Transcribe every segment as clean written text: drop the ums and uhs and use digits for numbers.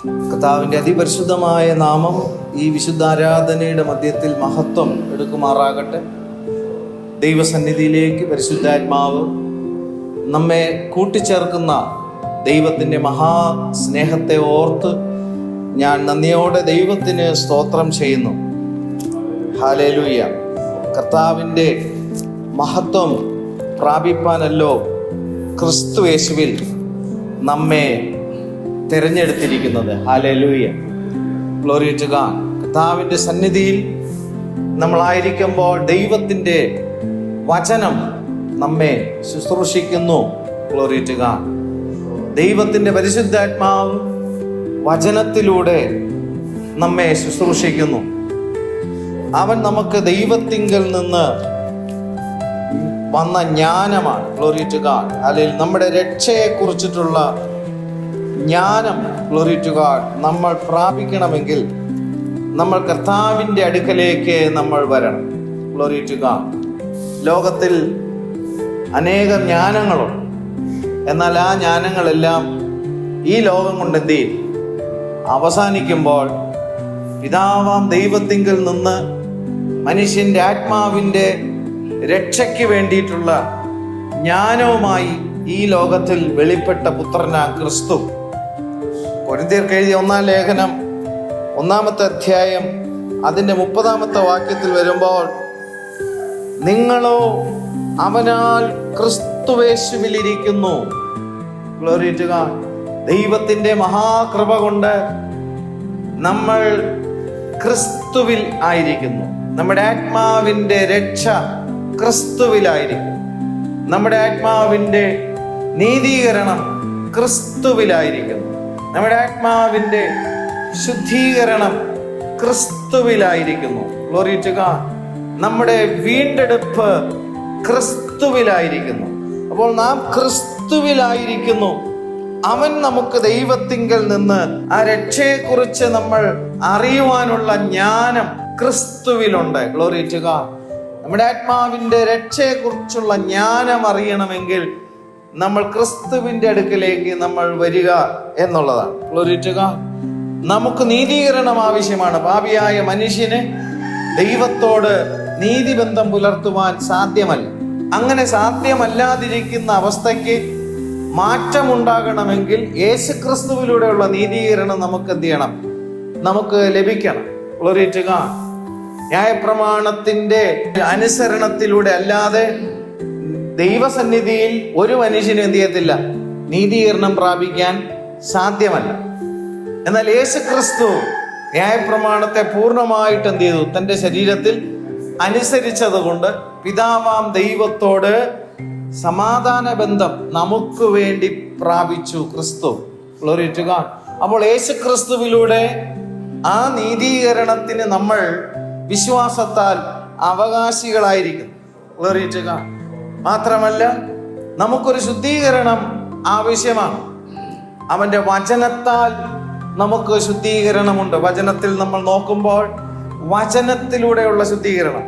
കർത്താവിൻ്റെ അതിപരിശുദ്ധമായ നാമം ഈ വിശുദ്ധാരാധനയുടെ മധ്യത്തിൽ മഹത്വം എടുക്കുമാറാകട്ടെ. ദൈവസന്നിധിയിലേക്ക് പരിശുദ്ധാത്മാവ് നമ്മെ കൂട്ടിച്ചേർക്കുന്ന ദൈവത്തിൻ്റെ മഹാസ്നേഹത്തെ ഓർത്ത് ഞാൻ നന്ദിയോടെ ദൈവത്തിന് സ്തോത്രം ചെയ്യുന്നു. ഹല്ലേലൂയ. കർത്താവിൻ്റെ മഹത്വം പ്രാപിപ്പാനല്ലോ ക്രിസ്തു യേശുവിൽ നമ്മെ തിരഞ്ഞെടുത്തിരിക്കുന്നത്. ഹല്ലേലൂയ. Glory to God. കർത്താവിൻ്റെ സന്നിധിയിൽ നമ്മളായിരിക്കുമ്പോൾ ദൈവത്തിൻ്റെ വചനം നമ്മെ ശുശ്രൂഷിക്കുന്നു. Glory to God. ദൈവത്തിൻ്റെ പരിശുദ്ധാത്മാവ് വചനത്തിലൂടെ നമ്മെ ശുശ്രൂഷിക്കുന്നു. അവൻ നമുക്ക് ദൈവത്തിങ്കൽ നിന്ന് വന്ന ജ്ഞാനമാണ്. Glory to God. അല്ലെങ്കിൽ നമ്മുടെ രക്ഷയെ കുറിച്ചിട്ടുള്ള ജ്ഞാനം, ഗ്ലോറി ടു ഗോഡ്, നമ്മൾ പ്രാപിക്കണമെങ്കിൽ നമ്മൾ കർത്താവിൻ്റെ അടുക്കലേക്ക് നമ്മൾ വരണം. Glory to God. ലോകത്തിൽ അനേകം ജ്ഞാനങ്ങളുണ്ട്. എന്നാൽ ആ ജ്ഞാനങ്ങളെല്ലാം ഈ ലോകം കൊണ്ട് എന്ത് ചെയ്യും? അവസാനിക്കുമ്പോൾ പിതാവാം ദൈവത്തിങ്കൽ നിന്ന് മനുഷ്യൻ്റെ ആത്മാവിൻ്റെ രക്ഷയ്ക്ക് വേണ്ടിയിട്ടുള്ള ജ്ഞാനവുമായി ഈ ലോകത്തിൽ വെളിപ്പെട്ട പുത്രനാ ക്രിസ്തു. കൊരിന്ത്യർക്ക് എഴുതിയ 1-ാം ലേഖനം 1-ാമത്തെ അധ്യായം അതിൻ്റെ 30-ാമത്തെ വാക്യത്തിൽ വരുമ്പോൾ, നിങ്ങളോ അവനാൽ ക്രിസ്തുവേശുവിലിരിക്കുന്നു. Glory to God. ദൈവത്തിൻ്റെ മഹാകൃപ കൊണ്ട് നമ്മൾ ക്രിസ്തുവിൽ ആയിരിക്കുന്നു. നമ്മുടെ ആത്മാവിൻ്റെ രക്ഷ ക്രിസ്തുവിലായിരിക്കും. നമ്മുടെ ആത്മാവിൻ്റെ നീതീകരണം ക്രിസ്തുവിലായിരിക്കുന്നു. നമ്മുടെ ആത്മാവിൻ്റെ ശുദ്ധീകരണം ക്രിസ്തുവിലായിരിക്കുന്നു. Glory to God. നമ്മുടെ വീണ്ടെടുപ്പ് ക്രിസ്തുവിലായിരിക്കുന്നു. അപ്പോൾ നാം ക്രിസ്തുവിലായിരിക്കുന്നു. അവൻ നമുക്ക് ദൈവത്തിങ്കൽ നിന്ന് ആ രക്ഷയെക്കുറിച്ച് നമ്മൾ അറിയുവാനുള്ള ജ്ഞാനം ക്രിസ്തുവിലുണ്ട്. Glory to God. നമ്മുടെ ആത്മാവിൻ്റെ രക്ഷയെക്കുറിച്ചുള്ള ജ്ഞാനം അറിയണമെങ്കിൽ നമ്മൾ ക്രിസ്തുവിൻ്റെ അടുക്കിലേക്ക് നമ്മൾ വരിക എന്നുള്ളതാണ്. Glory to God. നമുക്ക് നീതീകരണം ആവശ്യമാണ്. പാപിയായ മനുഷ്യന് ദൈവത്തോട് നീതിബന്ധം പുലർത്തുവാൻ സാധ്യമല്ല. അങ്ങനെ സാധ്യമല്ലാതിരിക്കുന്ന അവസ്ഥയ്ക്ക് മാറ്റമുണ്ടാകണമെങ്കിൽ യേശുക്രിസ്തുവിലൂടെയുള്ള നീതീകരണം നമുക്ക് എന്ത് ചെയ്യണം? നമുക്ക് ലഭിക്കണം. Glory to God. ന്യായപ്രമാണത്തിന്റെ അനുസരണത്തിലൂടെ അല്ലാതെ ദൈവസന്നിധിയിൽ ഒരു മനുഷ്യനും എന്ത് ചെയ്യത്തില്ല? നീതീകരണം പ്രാപിക്കാൻ സാധ്യമല്ല. എന്നാൽ യേശുക്രിസ്തു ന്യായപ്രമാണത്തെ പൂർണ്ണമായിട്ട് എന്ത് ചെയ്തു? തൻ്റെ ശരീരത്തിൽ അനുസരിച്ചത് കൊണ്ട് പിതാവാം ദൈവത്തോട് സമാധാന ബന്ധം നമുക്ക് വേണ്ടി പ്രാപിച്ചു ക്രിസ്തു. Glory to God. അപ്പോൾ യേശുക്രിസ്തുവിലൂടെ ആ നീതീകരണത്തിന് നമ്മൾ വിശ്വാസത്താൽ അവകാശികളായിരിക്കുന്നു. Glory to God. മാത്രമല്ല നമുക്കൊരു ശുദ്ധീകരണം ആവശ്യമാണ്. അവൻ്റെ വചനത്താൽ നമുക്ക് ശുദ്ധീകരണമുണ്ട്. വചനത്തിൽ നമ്മൾ നോക്കുമ്പോൾ വചനത്തിലൂടെയുള്ള ശുദ്ധീകരണം,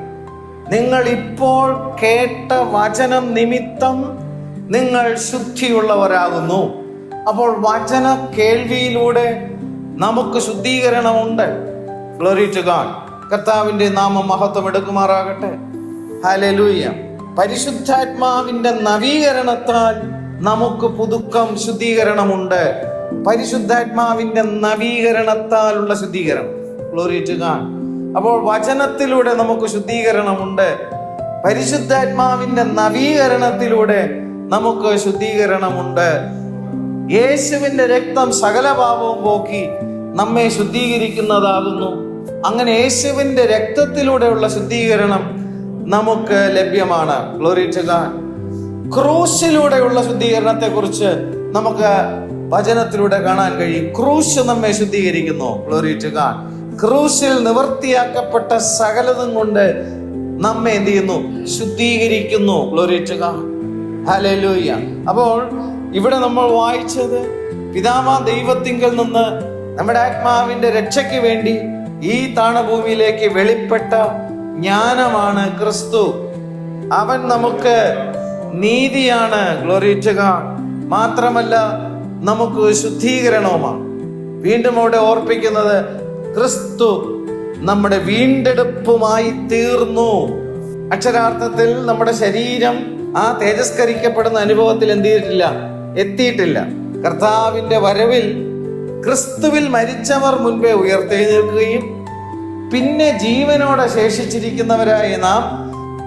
നിങ്ങൾ ഇപ്പോൾ കേട്ട വചനം നിമിത്തം നിങ്ങൾ ശുദ്ധിയുള്ളവരാകുന്നു. അപ്പോൾ വചന കേൾവിയിലൂടെ നമുക്ക് ശുദ്ധീകരണമുണ്ട്. Glory to God. കർത്താവിൻ്റെ നാമം മഹത്വം എടുക്കുമാറാകട്ടെ. ഹല്ലേലൂയ. പരിശുദ്ധാത്മാവിൻ്റെ നവീകരണത്താൽ നമുക്ക് പുതുക്കം ശുദ്ധീകരണമുണ്ട്. പരിശുദ്ധാത്മാവിൻ്റെ നവീകരണത്താലുള്ള ശുദ്ധീകരണം. Glory to God. അപ്പോൾ വചനത്തിലൂടെ നമുക്ക് ശുദ്ധീകരണമുണ്ട്. പരിശുദ്ധാത്മാവിൻ്റെ നവീകരണത്തിലൂടെ നമുക്ക് ശുദ്ധീകരണമുണ്ട്. യേശുവിൻ്റെ രക്തം സകല പാപവും പോക്കി നമ്മെ ശുദ്ധീകരിക്കുന്നതാകുന്നു. അങ്ങനെ യേശുവിൻ്റെ രക്തത്തിലൂടെയുള്ള ശുദ്ധീകരണം നമുക്ക് ലഭ്യമാണ്. Glory to God. ക്രൂശിലൂടെയുള്ള ശുദ്ധീകരണത്തെ കുറിച്ച് നമുക്ക് വചനത്തിലൂടെ കാണാൻ കഴിയും. ക്രൂശ് നമ്മെ ശുദ്ധീകരിക്കുന്നു. Glory to God. ക്രൂശിൽ നിവർത്തിയാക്കപ്പെട്ട സകലതും കൊണ്ട് നമ്മെ എന്ത് ചെയ്യുന്നു? ശുദ്ധീകരിക്കുന്നു. Glory to God. ഹല്ലേലൂയ. അപ്പോൾ ഇവിടെ നമ്മൾ വായിച്ചത് പിതാവാം ദൈവത്തിങ്കൽ നിന്ന് നമ്മുടെ ആത്മാവിന്റെ രക്ഷയ്ക്ക് വേണ്ടി ഈ താണഭൂമിയിലേക്ക് വെളിപ്പെട്ട ജ്ഞാനമാണ് ക്രിസ്തു. അവൻ നമുക്ക് നീതിയാണ്. Glory to God. മാത്രമല്ല നമുക്ക് ശുദ്ധീകരണവുമാണ്. വീണ്ടും അവിടെ ഓർപ്പിക്കുന്നത് ക്രിസ്തു നമ്മുടെ വീണ്ടെടുപ്പുമായി തീർന്നു. അക്ഷരാർത്ഥത്തിൽ നമ്മുടെ ശരീരം ആ തേജസ്കരിക്കപ്പെടുന്ന അനുഭവത്തിൽ എത്തിയിട്ടില്ല. കർത്താവിന്റെ വരവിൽ ക്രിസ്തുവിൽ മരിച്ചവർ മുൻപേ ഉയർത്തെഴുന്നേൽക്കുകയും പിന്നെ ജീവനോടെ ശേഷിച്ചിരിക്കുന്നവരായ നാം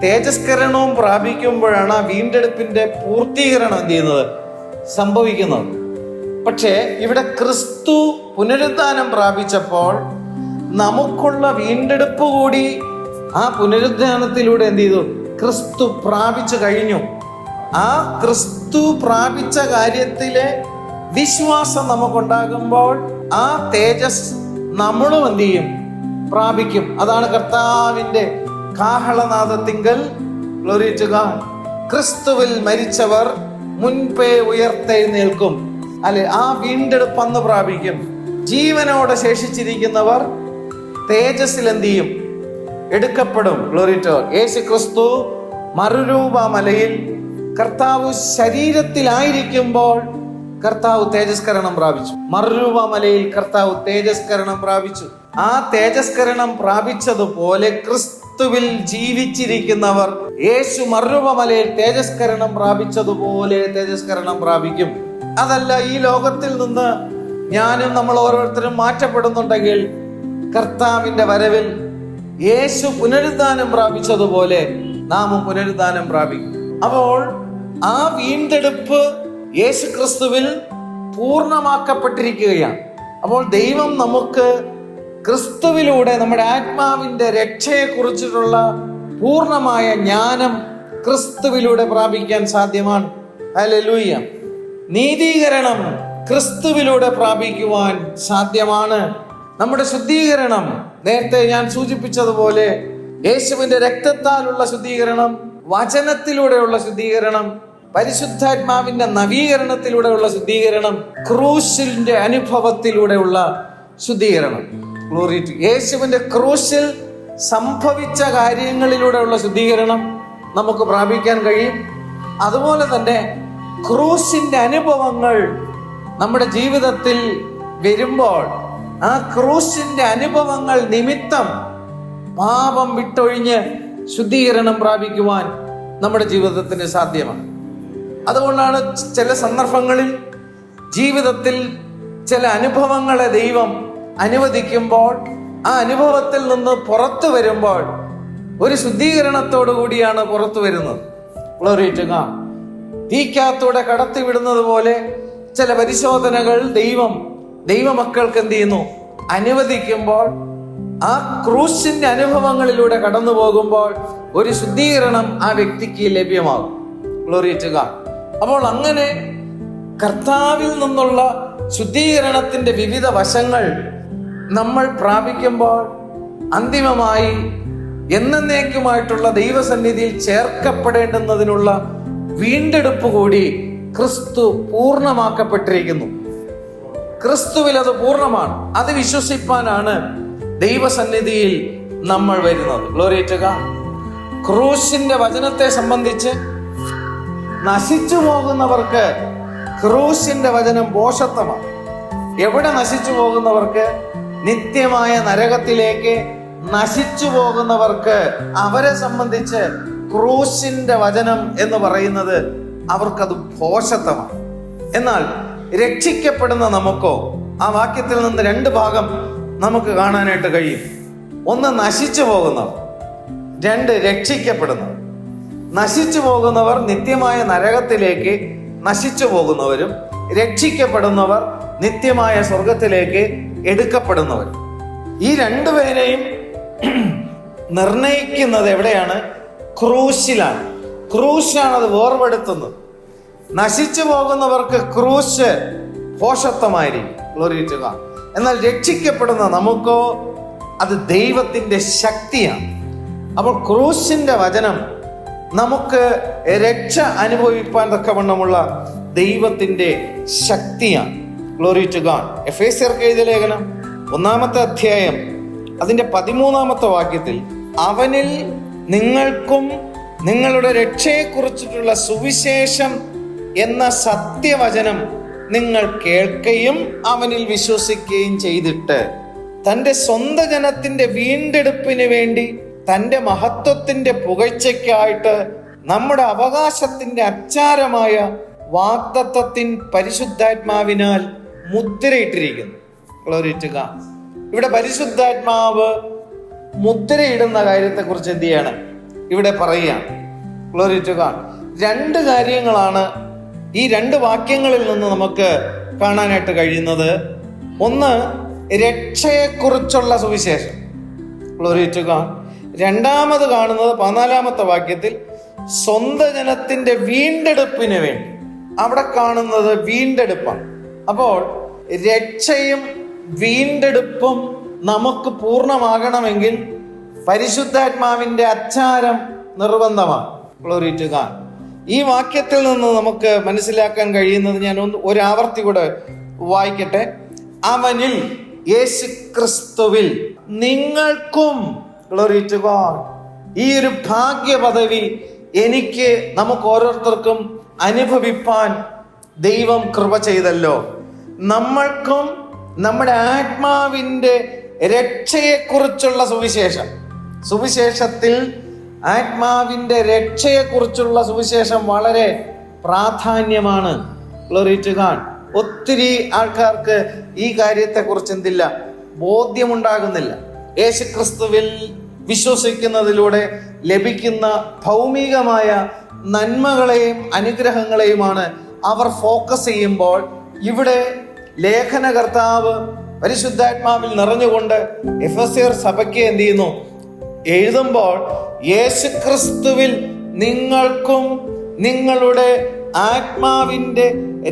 തേജസ്കരണവും പ്രാപിക്കുമ്പോഴാണ് ആ വീണ്ടെടുപ്പിന്റെ പൂർത്തീകരണം സംഭവിക്കുന്നത്. പക്ഷേ ഇവിടെ ക്രിസ്തു പുനരുദ്ധാനം പ്രാപിച്ചപ്പോൾ നമുക്കുള്ള വീണ്ടെടുപ്പ് കൂടി ആ പുനരുദ്ധാനത്തിലൂടെ ക്രിസ്തു പ്രാപിച്ചു കഴിഞ്ഞു. ആ ക്രിസ്തു പ്രാപിച്ച കാര്യത്തിലെ വിശ്വാസം നമുക്കുണ്ടാകുമ്പോൾ ആ തേജസ് നമ്മളും പ്രാപിക്കും. അതാണ് കർത്താവിന്റെ കാഹളനാദത്തിങ്കൽ ഗ്ലോറി ടു ഗോഡ്. ക്രിസ്തുവിൽ മരിച്ചവർ മുൻപേ ഉയർത്തെഴുന്നേൽക്കും. അല്ലെ, ആ വീണ്ടെടുപ്പ് അന്ന് പ്രാപിക്കും. ജീവനോടെ ശേഷിച്ചിരിക്കുന്നവർ തേജസ്സിൽ എടുക്കപ്പെടും. Glory to God. യേശു ക്രിസ്തു മറുരൂപ മലയിൽ കർത്താവ് ശരീരത്തിലായിരിക്കുമ്പോൾ കർത്താവ് തേജസ്കരണം പ്രാപിച്ചു. മറുരൂപ മലയിൽ കർത്താവ് തേജസ്കരണം പ്രാപിച്ചു. ആ തേജസ്കരണം പ്രാപിച്ചതുപോലെ ക്രിസ്തുവിൽ ജീവിച്ചിരിക്കുന്നവർ യേശു മറുരൂപ മലയിൽ തേജസ്കരണം പ്രാപിച്ചതുപോലെ തേജസ്കരണം പ്രാപിക്കും. അതല്ല, ഈ ലോകത്തിൽ നിന്ന് ഞാനും നമ്മൾ ഓരോരുത്തരും മാറ്റപ്പെടുന്നുണ്ടെങ്കിൽ കർത്താവിന്റെ വരവിൽ യേശു പുനരുദ്ധാനം പ്രാപിച്ചതുപോലെ നാമും പുനരുദ്ധാനം പ്രാപിക്കും. അപ്പോൾ ആ വീണ്ടെടുപ്പ് യേശു ക്രിസ്തുവിൽ പൂർണ്ണമാക്കപ്പെട്ടിരിക്കുകയാണ്. അപ്പോൾ ദൈവം നമുക്ക് ക്രിസ്തുവിലൂടെ നമ്മുടെ ആത്മാവിന്റെ രക്ഷയെക്കുറിച്ചിട്ടുള്ള പൂർണ്ണമായ ജ്ഞാനം ക്രിസ്തുവിലൂടെ പ്രാപിക്കാൻ സാധ്യമാണ്. ഹല്ലേലൂയ. നീതീകരണം ക്രിസ്തുവിലൂടെ പ്രാപിക്കുവാൻ സാധ്യമാണ്. നമ്മുടെ ശുദ്ധീകരണം നേരത്തെ ഞാൻ സൂചിപ്പിച്ചതുപോലെ യേശുവിന്റെ രക്തത്താലുള്ള ശുദ്ധീകരണം, വചനത്തിലൂടെയുള്ള ശുദ്ധീകരണം, പരിശുദ്ധാത്മാവിന്റെ നവീകരണത്തിലൂടെയുള്ള ശുദ്ധീകരണം, ക്രൂശിന്റെ അനുഭവത്തിലൂടെയുള്ള ശുദ്ധീകരണം. ഗ്ലോറി ടു യേശുവിന്റെ ക്രൂശിൽ സംഭവിച്ച കാര്യങ്ങളിലൂടെയുള്ള ശുദ്ധീകരണം നമുക്ക് പ്രാപിക്കാൻ കഴിയും. അതുപോലെ തന്നെ ക്രൂശിന്റെ അനുഭവങ്ങൾ നമ്മുടെ ജീവിതത്തിൽ വരുമ്പോൾ ആ ക്രൂശിന്റെ അനുഭവങ്ങൾ നിമിത്തം പാപം വിട്ടൊഴിഞ്ഞ് ശുദ്ധീകരണം പ്രാപിക്കുവാൻ നമ്മുടെ ജീവിതത്തിന് സാധ്യമാണ്. അതുകൊണ്ടാണ് ചില സന്ദർഭങ്ങളിൽ ജീവിതത്തിൽ ചില അനുഭവങ്ങളെ ദൈവം അനുവദിക്കുമ്പോൾ ആ അനുഭവത്തിൽ നിന്ന് പുറത്തു വരുമ്പോൾ ഒരു ശുദ്ധീകരണത്തോടു കൂടിയാണ് പുറത്തു വരുന്നത്. Glory to God. തീക്കകത്തൂടെ കടത്തിവിടുന്നത് പോലെ ചില പരിശോധനകൾ ദൈവമക്കൾക്ക് അനുവദിക്കുമ്പോൾ ആ ക്രൂശിന്റെ അനുഭവങ്ങളിലൂടെ കടന്നു പോകുമ്പോൾ ഒരു ശുദ്ധീകരണം ആ വ്യക്തിക്ക് ലഭ്യമാകും. Glory to God. അപ്പോൾ അങ്ങനെ കർത്താവിൽ നിന്നുള്ള ശുദ്ധീകരണത്തിന്റെ വിവിധ വശങ്ങൾ നമ്മൾ പ്രാപിക്കുമ്പോൾ അന്തിമമായി എന്നേക്കുമായിട്ടുള്ള ദൈവസന്നിധിയിൽ ചേർക്കപ്പെടേണ്ടുന്നതിനുള്ള വീണ്ടെടുപ്പ് കൂടി ക്രിസ്തു പൂർണ്ണമാക്കപ്പെട്ടിരിക്കുന്നു. ക്രിസ്തുവിൽ അത് പൂർണ്ണമാണ്. അത് വിശ്വസിപ്പാനാണ് ദൈവസന്നിധിയിൽ നമ്മൾ വരുന്നത്. Glory to God. ക്രൂശിന്റെ വചനത്തെ സംബന്ധിച്ച് നശിച്ചു പോകുന്നവർക്ക് ക്രൂശിന്റെ വചനം ഭോഷത്വമാണ്. എവിടെ നശിച്ചു പോകുന്നവർക്ക്? നിത്യമായ നരകത്തിലേക്ക് നശിച്ചു പോകുന്നവർക്ക് അവരെ സംബന്ധിച്ച് ക്രൂശിന്റെ വചനം എന്ന് പറയുന്നത് അവർക്കത് ഭോഷത്വമാണ്. എന്നാൽ രക്ഷിക്കപ്പെടുന്ന നമുക്കോ ആ വാക്യത്തിൽ നിന്ന് രണ്ട് ഭാഗം നമുക്ക് കാണാനായിട്ട് കഴിയും. ഒന്ന്, നശിച്ചു പോകുന്നവർ. രണ്ട്, രക്ഷിക്കപ്പെടുന്നവർ. നശിച്ചു പോകുന്നവർ നിത്യമായ നരകത്തിലേക്ക് നശിച്ചു പോകുന്നവരും, രക്ഷിക്കപ്പെടുന്നവർ നിത്യമായ സ്വർഗത്തിലേക്ക് എടുക്കപ്പെടുന്നവർ. ഈ രണ്ടുപേരെയും നിർണയിക്കുന്നത് എവിടെയാണ്? ക്രൂശിലാണ്. ക്രൂശാണ് അത് വേർപെടുത്തുന്നത്. നശിച്ചു പോകുന്നവർക്ക് ക്രൂശ് ഭോഷത്വമായിരിക്കും. Glory to God. എന്നാൽ രക്ഷിക്കപ്പെടുന്ന നമുക്കോ അത് ദൈവത്തിന്റെ ശക്തിയാണ്. അപ്പോൾ ക്രൂശിന്റെ വചനം നമുക്ക് രക്ഷ അനുഭവിപ്പാൻ തക്കവണ്ണമുള്ള ദൈവത്തിന്റെ ശക്തിയാണ്. Glory to God. എഫേസ്യർക്ക് എഴുതിയ ലേഖനം 1-ാമത്തെ അധ്യായം അതിന്റെ 13-ാമത്തെ വാക്യത്തിൽ അവനിൽ നിങ്ങൾക്കും നിങ്ങളുടെ രക്ഷയെക്കുറിച്ചിട്ടുള്ള സുവിശേഷം എന്ന സത്യവചനം നിങ്ങൾ കേൾക്കുകയും അവനിൽ വിശ്വസിക്കുകയും ചെയ്തിട്ട് തൻ്റെ സ്വന്തം ജനത്തിന്റെ വീണ്ടെടുപ്പിന് വേണ്ടി തൻ്റെ മഹത്വത്തിന്റെ പുകഴ്ചയ്ക്കായിട്ട് നമ്മുടെ അവകാശത്തിന്റെ അച്ചാരമായ വാഗ്ദത്തത്തിൻ പരിശുദ്ധാത്മാവിനാൽ മുദ്രയിട്ടിരിക്കുന്നു. Glory to God. ഇവിടെ പരിശുദ്ധാത്മാവ് മുദ്രയിടുന്ന കാര്യത്തെക്കുറിച്ച് എന്ത് ചെയ്യാണ് ഇവിടെ പറയുകയാണ്. Glory to God. രണ്ട് കാര്യങ്ങളാണ് ഈ രണ്ട് വാക്യങ്ങളിൽ നിന്ന് നമുക്ക് കാണാനായിട്ട് കഴിയുന്നത്. ഒന്ന്, രക്ഷയെക്കുറിച്ചുള്ള സുവിശേഷം. Glory to God. രണ്ടാമത് കാണുന്നത് 14-ാമത്തെ വാക്യത്തിൽ സ്വന്തം ജനത്തിന്റെ വീണ്ടെടുപ്പിന് വേണ്ടി. അവിടെ കാണുന്നത് വീണ്ടെടുപ്പാണ്. അപ്പോൾ രക്ഷയും വീണ്ടെടുപ്പും നമുക്ക് പൂർണ്ണമാകണമെങ്കിൽ പരിശുദ്ധാത്മാവിന്റെ അച്ചാരം നിർബന്ധമാണ്. Glory to God. ഈ വാക്യത്തിൽ നിന്ന് നമുക്ക് മനസ്സിലാക്കാൻ കഴിയുന്നത്, ഞാൻ ഒരു ആവർത്തി കൂടെ വായിക്കട്ടെ. അവനിൽ, യേശു ക്രിസ്തുവിൽ നിങ്ങൾക്കും. Glory to God. ഈ ഒരു ഭാഗ്യ പദവി എനിക്ക്, നമുക്ക് ഓരോരുത്തർക്കും അനുഭവിപ്പാൻ ദൈവം കൃപ ചെയ്തല്ലോ. നമ്മൾക്കും നമ്മുടെ ആത്മാവിൻ്റെ രക്ഷയെക്കുറിച്ചുള്ള സുവിശേഷത്തിൽ ആത്മാവിൻ്റെ രക്ഷയെക്കുറിച്ചുള്ള സുവിശേഷം വളരെ പ്രാധാന്യമാണ്. Glory to God. ഒത്തിരി ആൾക്കാർക്ക് ഈ കാര്യത്തെക്കുറിച്ച് എന്തില്ല, ബോധ്യമുണ്ടാകുന്നില്ല. യേശുക്രിസ്തുവിൽ വിശ്വസിക്കുന്നതിലൂടെ ലഭിക്കുന്ന ഭൗമികമായ നന്മകളെയും അനുഗ്രഹങ്ങളെയുമാണ് അവർ ഫോക്കസ് ചെയ്യുമ്പോൾ, ഇവിടെ ലേഖനകർത്താവ് പരിശുദ്ധാത്മാവിൽ നിറഞ്ഞുകൊണ്ട് എഫെസ്യർ സഭയ്ക്ക് എന്ത് ചെയ്യുന്നു, എഴുതുമ്പോൾ യേശുക്രിസ്തുവിൽ നിങ്ങൾക്കും നിങ്ങളുടെ ആത്മാവിൻ്റെ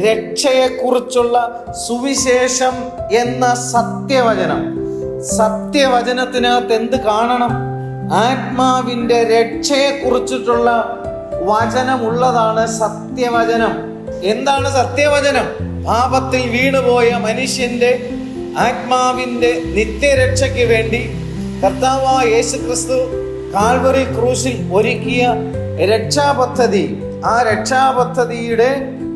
രക്ഷയെക്കുറിച്ചുള്ള സുവിശേഷം എന്ന സത്യവചനത്തിനകത്ത് എന്ത് കാണണം? ആത്മാവിൻ്റെ രക്ഷയെക്കുറിച്ചിട്ടുള്ള വചനമുള്ളതാണ് സത്യവചനം. എന്താണ് സത്യവചനം? പാപത്തിൽ വീണുപോയ മനുഷ്യന്റെ ആത്മാവിന്റെ നിത്യരക്ഷയ്ക്ക് വേണ്ടി കർത്താവായ യേശുക്രിസ്തു കാൽവറി ക്രൂശിൽ ഒരുക്കിയ രക്ഷാപദ്ധതി, ആ രക്ഷാപദ്ധതിയുടെ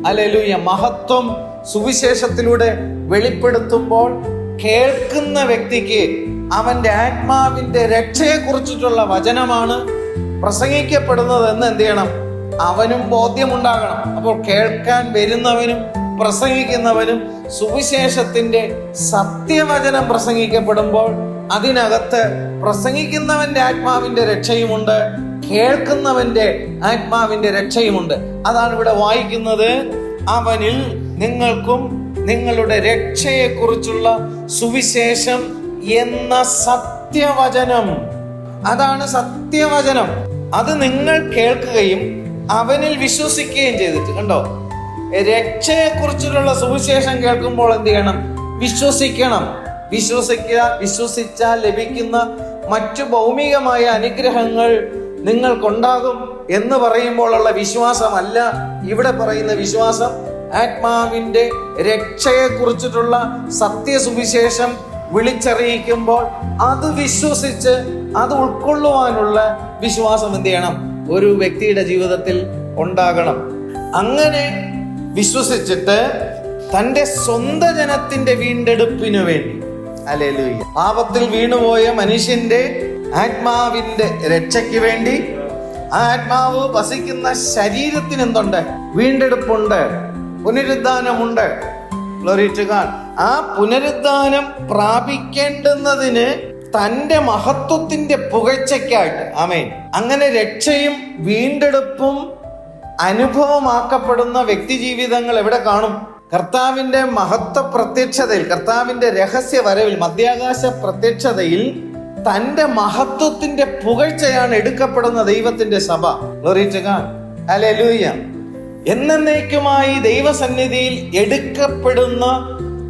ഹല്ലേലൂയ മഹത്വം സുവിശേഷത്തിലൂടെ വെളിപ്പെടുത്തുമ്പോൾ കേൾക്കുന്ന വ്യക്തിക്ക് അവന്റെ ആത്മാവിന്റെ രക്ഷയെക്കുറിച്ചിട്ടുള്ള വചനമാണ് പ്രസംഗിക്കപ്പെടുന്നത് എന്ന് എന്ത് ചെയ്യണം? അവനും ബോധ്യമുണ്ടാകണം. അപ്പോൾ കേൾക്കാൻ വരുന്നവനും പ്രസംഗിക്കുന്നവനും സുവിശേഷത്തിന്റെ സത്യവചനം പ്രസംഗിക്കപ്പെടുമ്പോൾ അതിനകത്ത് പ്രസംഗിക്കുന്നവന്റെ ആത്മാവിന്റെ രക്ഷയുമുണ്ട്, കേൾക്കുന്നവന്റെ ആത്മാവിന്റെ രക്ഷയുമുണ്ട്. അതാണ് ഇവിടെ വായിക്കുന്നത്. അവനിൽ നിങ്ങൾക്കും നിങ്ങളുടെ രക്ഷയെക്കുറിച്ചുള്ള സുവിശേഷം എന്ന സത്യവചനം. അതാണ് സത്യവചനം. അത് നിങ്ങൾ കേൾക്കുകയും അവനിൽ വിശ്വസിക്കുകയും ചെയ്തിട്ട്, കണ്ടോ, രക്ഷയെക്കുറിച്ചുള്ള സുവിശേഷം കേൾക്കുമ്പോൾ എന്ത് ചെയ്യണം? വിശ്വസിക്കണം. വിശ്വസിച്ചാൽ ലഭിക്കുന്ന മറ്റു ഭൗമികമായ അനുഗ്രഹങ്ങൾ നിങ്ങൾക്കുണ്ടാകും എന്ന് പറയുമ്പോഴുള്ള വിശ്വാസമല്ല ഇവിടെ പറയുന്ന വിശ്വാസം. ആത്മാവിന്റെ രക്ഷയെക്കുറിച്ചിട്ടുള്ള സത്യസുവിശേഷം വിളിച്ചറിയിക്കുമ്പോൾ അത് വിശ്വസിച്ച് അത് ഉൾക്കൊള്ളുവാനുള്ള വിശ്വാസം എന്ത് ചെയ്യണം? ഒരു വ്യക്തിയുടെ ജീവിതത്തിൽ ഉണ്ടാകണം. അങ്ങനെ വിശ്വസിച്ചിട്ട് തൻ്റെ സ്വന്തം ജനത്തിന്റെ വീണ്ടെടുപ്പിനു വേണ്ടി, ഹല്ലേലൂയ, പാപത്തിൽ വീണുപോയ മനുഷ്യന്റെ ആത്മാവിന്റെ രക്ഷയ്ക്ക് വേണ്ടി, ആ ആത്മാവ് വസിക്കുന്ന ശരീരത്തിന് എന്തുണ്ട്? വീണ്ടെടുപ്പുണ്ട്, പുനരുദ്ധാനമുണ്ട്. Glory to God. ആ പുനരുദ്ധാനം പ്രാപിക്കേണ്ടുന്നതിന് തൻ്റെ മഹത്വത്തിന്റെ പുകഴ്ചയ്ക്കായിട്ട്, ആമേൻ, അങ്ങനെ രക്ഷയും വീണ്ടെടുപ്പും അനുഭവമാക്കപ്പെടുന്ന വ്യക്തി ജീവിതങ്ങൾ എവിടെ കാണും? കർത്താവിന്റെ മഹത്വ പ്രത്യക്ഷതയിൽ, കർത്താവിന്റെ രഹസ്യ വരവിൽ, മധ്യാകാശ പ്രത്യക്ഷതയിൽ തൻ്റെ മഹത്വത്തിന്റെ പുകഴ്ചയാണ് എടുക്കപ്പെടുന്ന ദൈവത്തിന്റെ സഭ. Glory to God. ഹല്ലേലൂയ. എന്നേക്കുമായി ദൈവസന്നിധിയിൽ എടുക്കപ്പെടുന്ന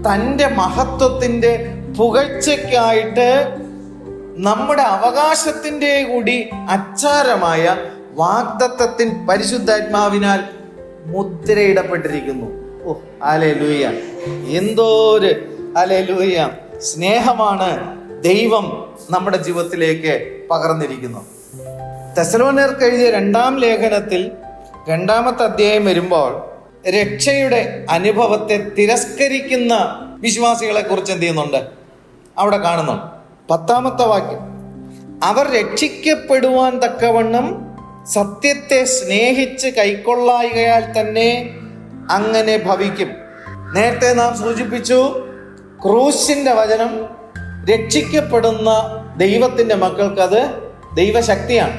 തൻ്റെ മഹത്വത്തിന്റെ പുകഴ്ചയ്ക്കായിട്ട് നമ്മുടെ അവകാശത്തിന്റെ കൂടി അച്ചാരമായ വാഗ്ദത്തത്തിൻ പരിശുദ്ധാത്മാവിനാൽ മുദ്രയിടപ്പെട്ടിരിക്കുന്നു. ഓ ഹല്ലേലൂയ! എന്തോര് ഹല്ലേലൂയ സ്നേഹമാണ് ദൈവം നമ്മുടെ ജീവിതത്തിലേക്ക് പകർന്നിരിക്കുന്നത്. തെസ്സലോനിയർക്ക് എഴുതിയ 2-ാം ലേഖനത്തിൽ 2-ാമത്തെ അധ്യായം വരുമ്പോൾ രക്ഷയുടെ അനുഭവത്തെ തിരസ്കരിക്കുന്ന വിശ്വാസികളെ കുറിച്ച് എന്ത് ചെയ്യുന്നുണ്ട്? അവിടെ കാണുന്നുണ്ട്. 10-ാമത്തെ വാക്യം, അവർ രക്ഷിക്കപ്പെടുവാൻ തക്കവണ്ണം സത്യത്തെ സ്നേഹിച്ച് കൈക്കൊള്ളായികയാൽ തന്നെ അങ്ങനെ ഭവിക്കും. നേരത്തെ നാം സൂചിപ്പിച്ചു, ക്രൂശിന്റെ വചനം രക്ഷിക്കപ്പെടുന്ന ദൈവത്തിന്റെ മക്കൾക്ക് അത് ദൈവശക്തിയാണ്,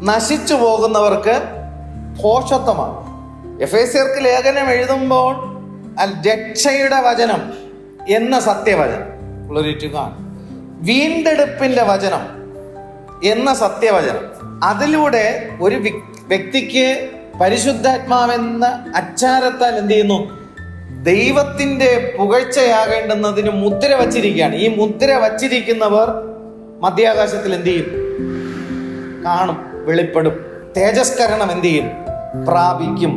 നശിച്ചു പോകുന്നവർക്ക് ഭോഷത്വമാണ്. എഫേസ്യർക്ക് ലേഖനം എഴുതുമ്പോൾ രക്ഷയുടെ വചനം എന്ന സത്യവചനം, വീണ്ടെടുപ്പിന്റെ വചനം എന്ന സത്യവചനം, അതിലൂടെ ഒരു വ്യക്തിക്ക് പരിശുദ്ധാത്മാവെന്ന അച്ചാരത്താൽ എന്ത് ചെയ്യുന്നു? ദൈവത്തിന്റെ പുകഴ്ചയാകേണ്ടുന്നതിന് മുദ്ര വച്ചിരിക്കുകയാണ്. ഈ മുദ്ര വച്ചിരിക്കുന്നവർ മധ്യാകാശത്തിൽ എന്ത് ചെയ്യും? കാണും, വെളിപ്പെടും, തേജസ്കരണം എന്ത് ചെയ്യും? പ്രാപിക്കും.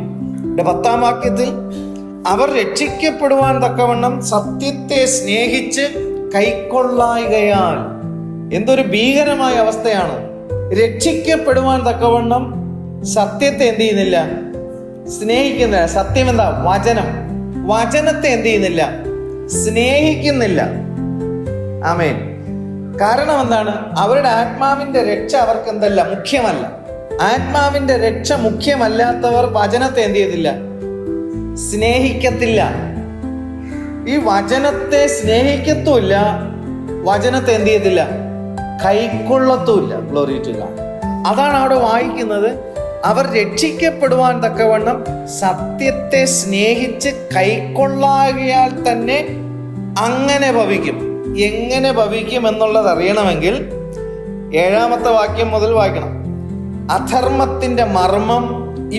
10-ാം വാക്യത്തിൽ അവർ രക്ഷിക്കപ്പെടുവാൻ തക്കവണ്ണം സത്യത്തെ സ്നേഹിച്ച് കൈക്കൊള്ളായികയാൽ. എന്തൊരു ഭീകരമായ അവസ്ഥയാണ്! രക്ഷിക്കപ്പെടുവാൻ തക്കവണ്ണം സത്യത്തെ എന്ത് ചെയ്യുന്നില്ല? സ്നേഹിക്കുന്നില്ല. സത്യം എന്താ? വചനം. വചനത്തെ എന്ത് ചെയ്യുന്നില്ല? സ്നേഹിക്കുന്നില്ല. ആമേൻ. കാരണം എന്താണ്? അവരുടെ ആത്മാവിന്റെ രക്ഷ അവർക്ക് എന്തല്ല? മുഖ്യമല്ല. ആത്മാവിന്റെ രക്ഷ മുഖ്യമല്ലാത്തവർ വചനത്തെ എന്ത് ചെയ്തില്ല? സ്നേഹിക്കത്തില്ല. ഈ വചനത്തെ സ്നേഹിക്കത്തുമില്ല, വചനത്തെ എന്ത് ചെയ്യത്തില്ല? കൈക്കൊള്ളത്തുമില്ല. Glory to God. അതാണ് അവിടെ വായിക്കുന്നത്. അവർ രക്ഷിക്കപ്പെടുവാൻ തക്കവണ്ണം സത്യത്തെ സ്നേഹിച്ച് കൈക്കൊള്ളാകിയാൽ തന്നെ അങ്ങനെ ഭവിക്കും. എങ്ങനെ ഭവിക്കും എന്നുള്ളത് അറിയണമെങ്കിൽ 7-ാമത്തെ വാക്യം മുതൽ വായിക്കണം. അധർമ്മത്തിന്റെ മർമ്മം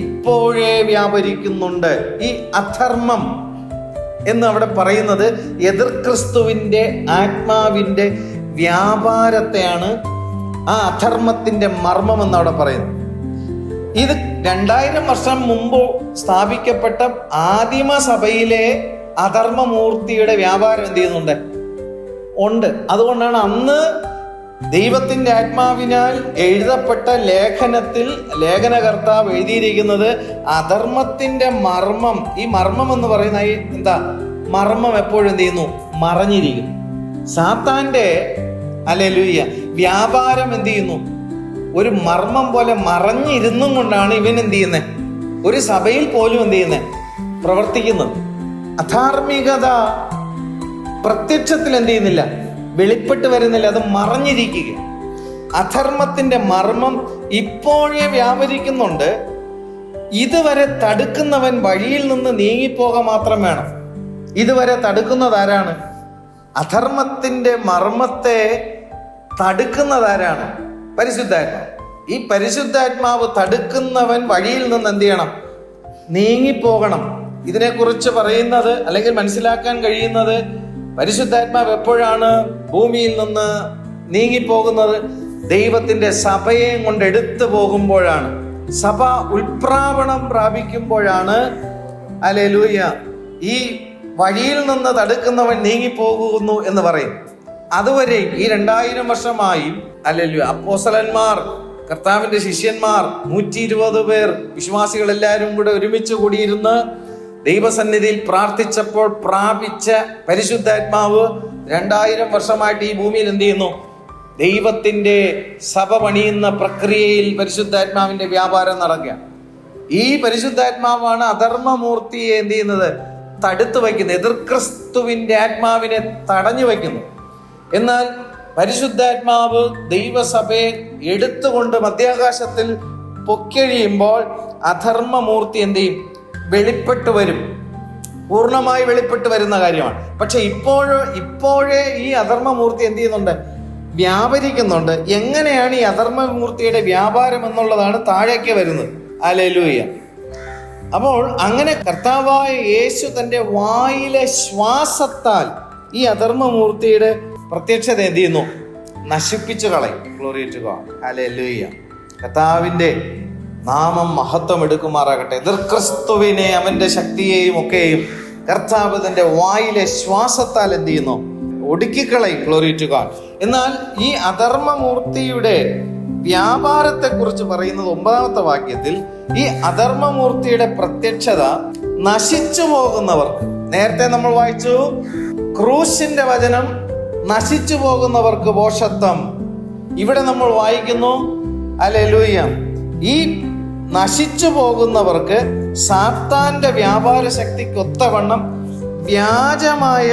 ഇപ്പോഴേ വ്യാപരിക്കുന്നുണ്ട്. ഈ അധർമ്മം എന്ന് അവിടെ പറയുന്നത് എതിർ ക്രിസ്തുവിന്റെ ആത്മാവിന്റെ വ്യാപാരത്തെയാണ് ആ അധർമ്മത്തിന്റെ മർമ്മം എന്ന് അവിടെ പറയുന്നത്. ഇത് 2000 വർഷം മുമ്പ് സ്ഥാപിക്കപ്പെട്ട ആദിമ സഭയിലെ അധർമ്മമൂർത്തിയുടെ വ്യാപാരം എന്ത് ചെയ്യുന്നുണ്ട്? ഉണ്ട്. അതുകൊണ്ടാണ് അന്ന് ദൈവത്തിന്റെ ആത്മാവിനാൽ എഴുതപ്പെട്ട ലേഖനത്തിൽ ലേഖനകർത്താവ് എഴുതിയിരിക്കുന്നത് അധർമ്മത്തിന്റെ മർമ്മം. ഈ മർമ്മം എന്ന് പറയുന്ന എന്താ? മർമ്മം എപ്പോഴും എന്ത് ചെയ്യുന്നു? മറഞ്ഞിരിക്കുന്നു. സാത്താന്റെ ഹല്ലേലൂയ വ്യാപാരം എന്ത് ചെയ്യുന്നു? ഒരു മർമ്മം പോലെ മറഞ്ഞിരുന്നും കൊണ്ടാണ് ഇവൻ എന്ത് ചെയ്യുന്നത്? ഒരു സഭയിൽ പോലും എന്ത് ചെയ്യുന്നത്? പ്രവർത്തിക്കുന്നത്. അധാർമികത പ്രത്യക്ഷത്തിൽ എന്ത് ചെയ്യുന്നില്ല? വെളിപ്പെട്ട് വരുന്നില്ല. അത് മറഞ്ഞിരിക്കുക. അധർമ്മത്തിന്റെ മർമ്മം ഇപ്പോഴേ വ്യാപരിക്കുന്നുണ്ട്. ഇതുവരെ തടുക്കുന്നവൻ വഴിയിൽ നിന്ന് നീങ്ങിപ്പോക മാത്രം വേണം. ഇതുവരെ തടുക്കുന്നത് ആരാണ്? അധർമ്മത്തിന്റെ മർമ്മത്തെ തടുക്കുന്നതാരാണ്? പരിശുദ്ധാത്മാവ്. ഈ പരിശുദ്ധാത്മാവ് തടുക്കുന്നവൻ വഴിയിൽ നിന്ന് എന്ത് ചെയ്യണം? നീങ്ങിപ്പോകണം. ഇതിനെക്കുറിച്ച് പറയുന്നത് അല്ലെങ്കിൽ മനസ്സിലാക്കാൻ കഴിയുന്നത് പരിശുദ്ധാത്മാവ് എപ്പോഴാണ് ഭൂമിയിൽ നിന്ന് നീങ്ങിപ്പോകുന്നത്? ദൈവത്തിന്റെ സഭയെ കൊണ്ട് എടുത്തു പോകുമ്പോഴാണ്. സഭ ഉൽപ്രാവണം പ്രാപിക്കുമ്പോഴാണ് ഹല്ലേലൂയ ഈ വഴിയിൽ നിന്ന് തടുക്കുന്നവൻ നീങ്ങിപ്പോകുന്നു എന്ന് പറയും. അതുവരെ ഈ 2000 വർഷമായി ഹല്ലേലൂയ അപ്പോസ്തലന്മാർ, കർത്താവിന്റെ ശിഷ്യന്മാർ 120 പേർ വിശ്വാസികൾ എല്ലാവരും കൂടെ ഒരുമിച്ച് കൂടിയിരുന്ന് ദൈവസന്നിധിയിൽ പ്രാർത്ഥിച്ചപ്പോൾ പ്രാപിച്ച പരിശുദ്ധാത്മാവ് 2000 വർഷമായിട്ട് ഈ ഭൂമിയിൽ എന്ത് ചെയ്യുന്നു? ദൈവത്തിന്റെ സഭ പണിയുന്ന പ്രക്രിയയിൽ പരിശുദ്ധാത്മാവിന്റെ വ്യാപാരം നടക്കുക. ഈ പരിശുദ്ധാത്മാവാണ് അധർമ്മമൂർത്തിയെ എന്ത് ചെയ്യുന്നത്? തടുത്തു വയ്ക്കുന്നത്. എതിർ ക്രിസ്തുവിന്റെ ആത്മാവിനെ തടഞ്ഞു വയ്ക്കുന്നു. എന്നാൽ പരിശുദ്ധാത്മാവ് ദൈവസഭയെ എടുത്തുകൊണ്ട് മധ്യാകാശത്തിൽ പൊക്കിഴിയുമ്പോൾ അധർമ്മമൂർത്തി എന്ത് ചെയ്യും? വെളിപ്പെട്ടു വരും. പൂർണ്ണമായി വെളിപ്പെട്ടു വരുന്ന കാര്യമാണ്. പക്ഷെ ഇപ്പോഴേ ഈ അധർമ്മമൂർത്തി എന്ത് ചെയ്യുന്നുണ്ട്? വ്യാപരിക്കുന്നുണ്ട്. എങ്ങനെയാണ് ഈ അധർമ്മമൂർത്തിയുടെ വ്യാപാരം എന്നുള്ളതാണ് താഴേക്ക് വരുന്നത്. ഹല്ലേലൂയ. അപ്പോൾ അങ്ങനെ കർത്താവായ യേശു തന്റെ വായിലെ ശ്വാസത്താൽ ഈ അധർമ്മമൂർത്തിയുടെ പ്രത്യക്ഷത എന്ത് ചെയ്യുന്നു? നശിപ്പിച്ചു കളയും. Glory to God. ഹല്ലേലൂയ. കർത്താവിന്റെ നാമം മഹത്വം എടുക്കുമാറാകട്ടെ. എതിർ ക്രിസ്തുവിനെ, അവന്റെ ശക്തിയെയും ഒക്കെയും കർത്താവ് തന്റെ വായിലെ ശ്വാസത്താൽ എന്ത് ചെയ്യുന്നു? ഒടുക്കിക്കളയും. Glory to God. എന്നാൽ ഈ അധർമ്മമൂർത്തിയുടെ വ്യാപാരത്തെ കുറിച്ച് പറയുന്നത് 9-ാമത്തെ വാക്യത്തിൽ ഈ അധർമ്മമൂർത്തിയുടെ പ്രത്യക്ഷത നശിച്ചു പോകുന്നവർക്ക്. നേരത്തെ നമ്മൾ വായിച്ചു ക്രൂശിന്റെ വചനം നശിച്ചു പോകുന്നവർക്ക് ഭോഷത്വം. ഇവിടെ നമ്മൾ വായിക്കുന്നു ഹല്ലേലൂയ, ഈ നശിച്ചു പോകുന്നവർക്ക് സാത്താന്റെ വ്യാപാര ശക്തിക്കൊത്തവണ്ണം വ്യാജമായ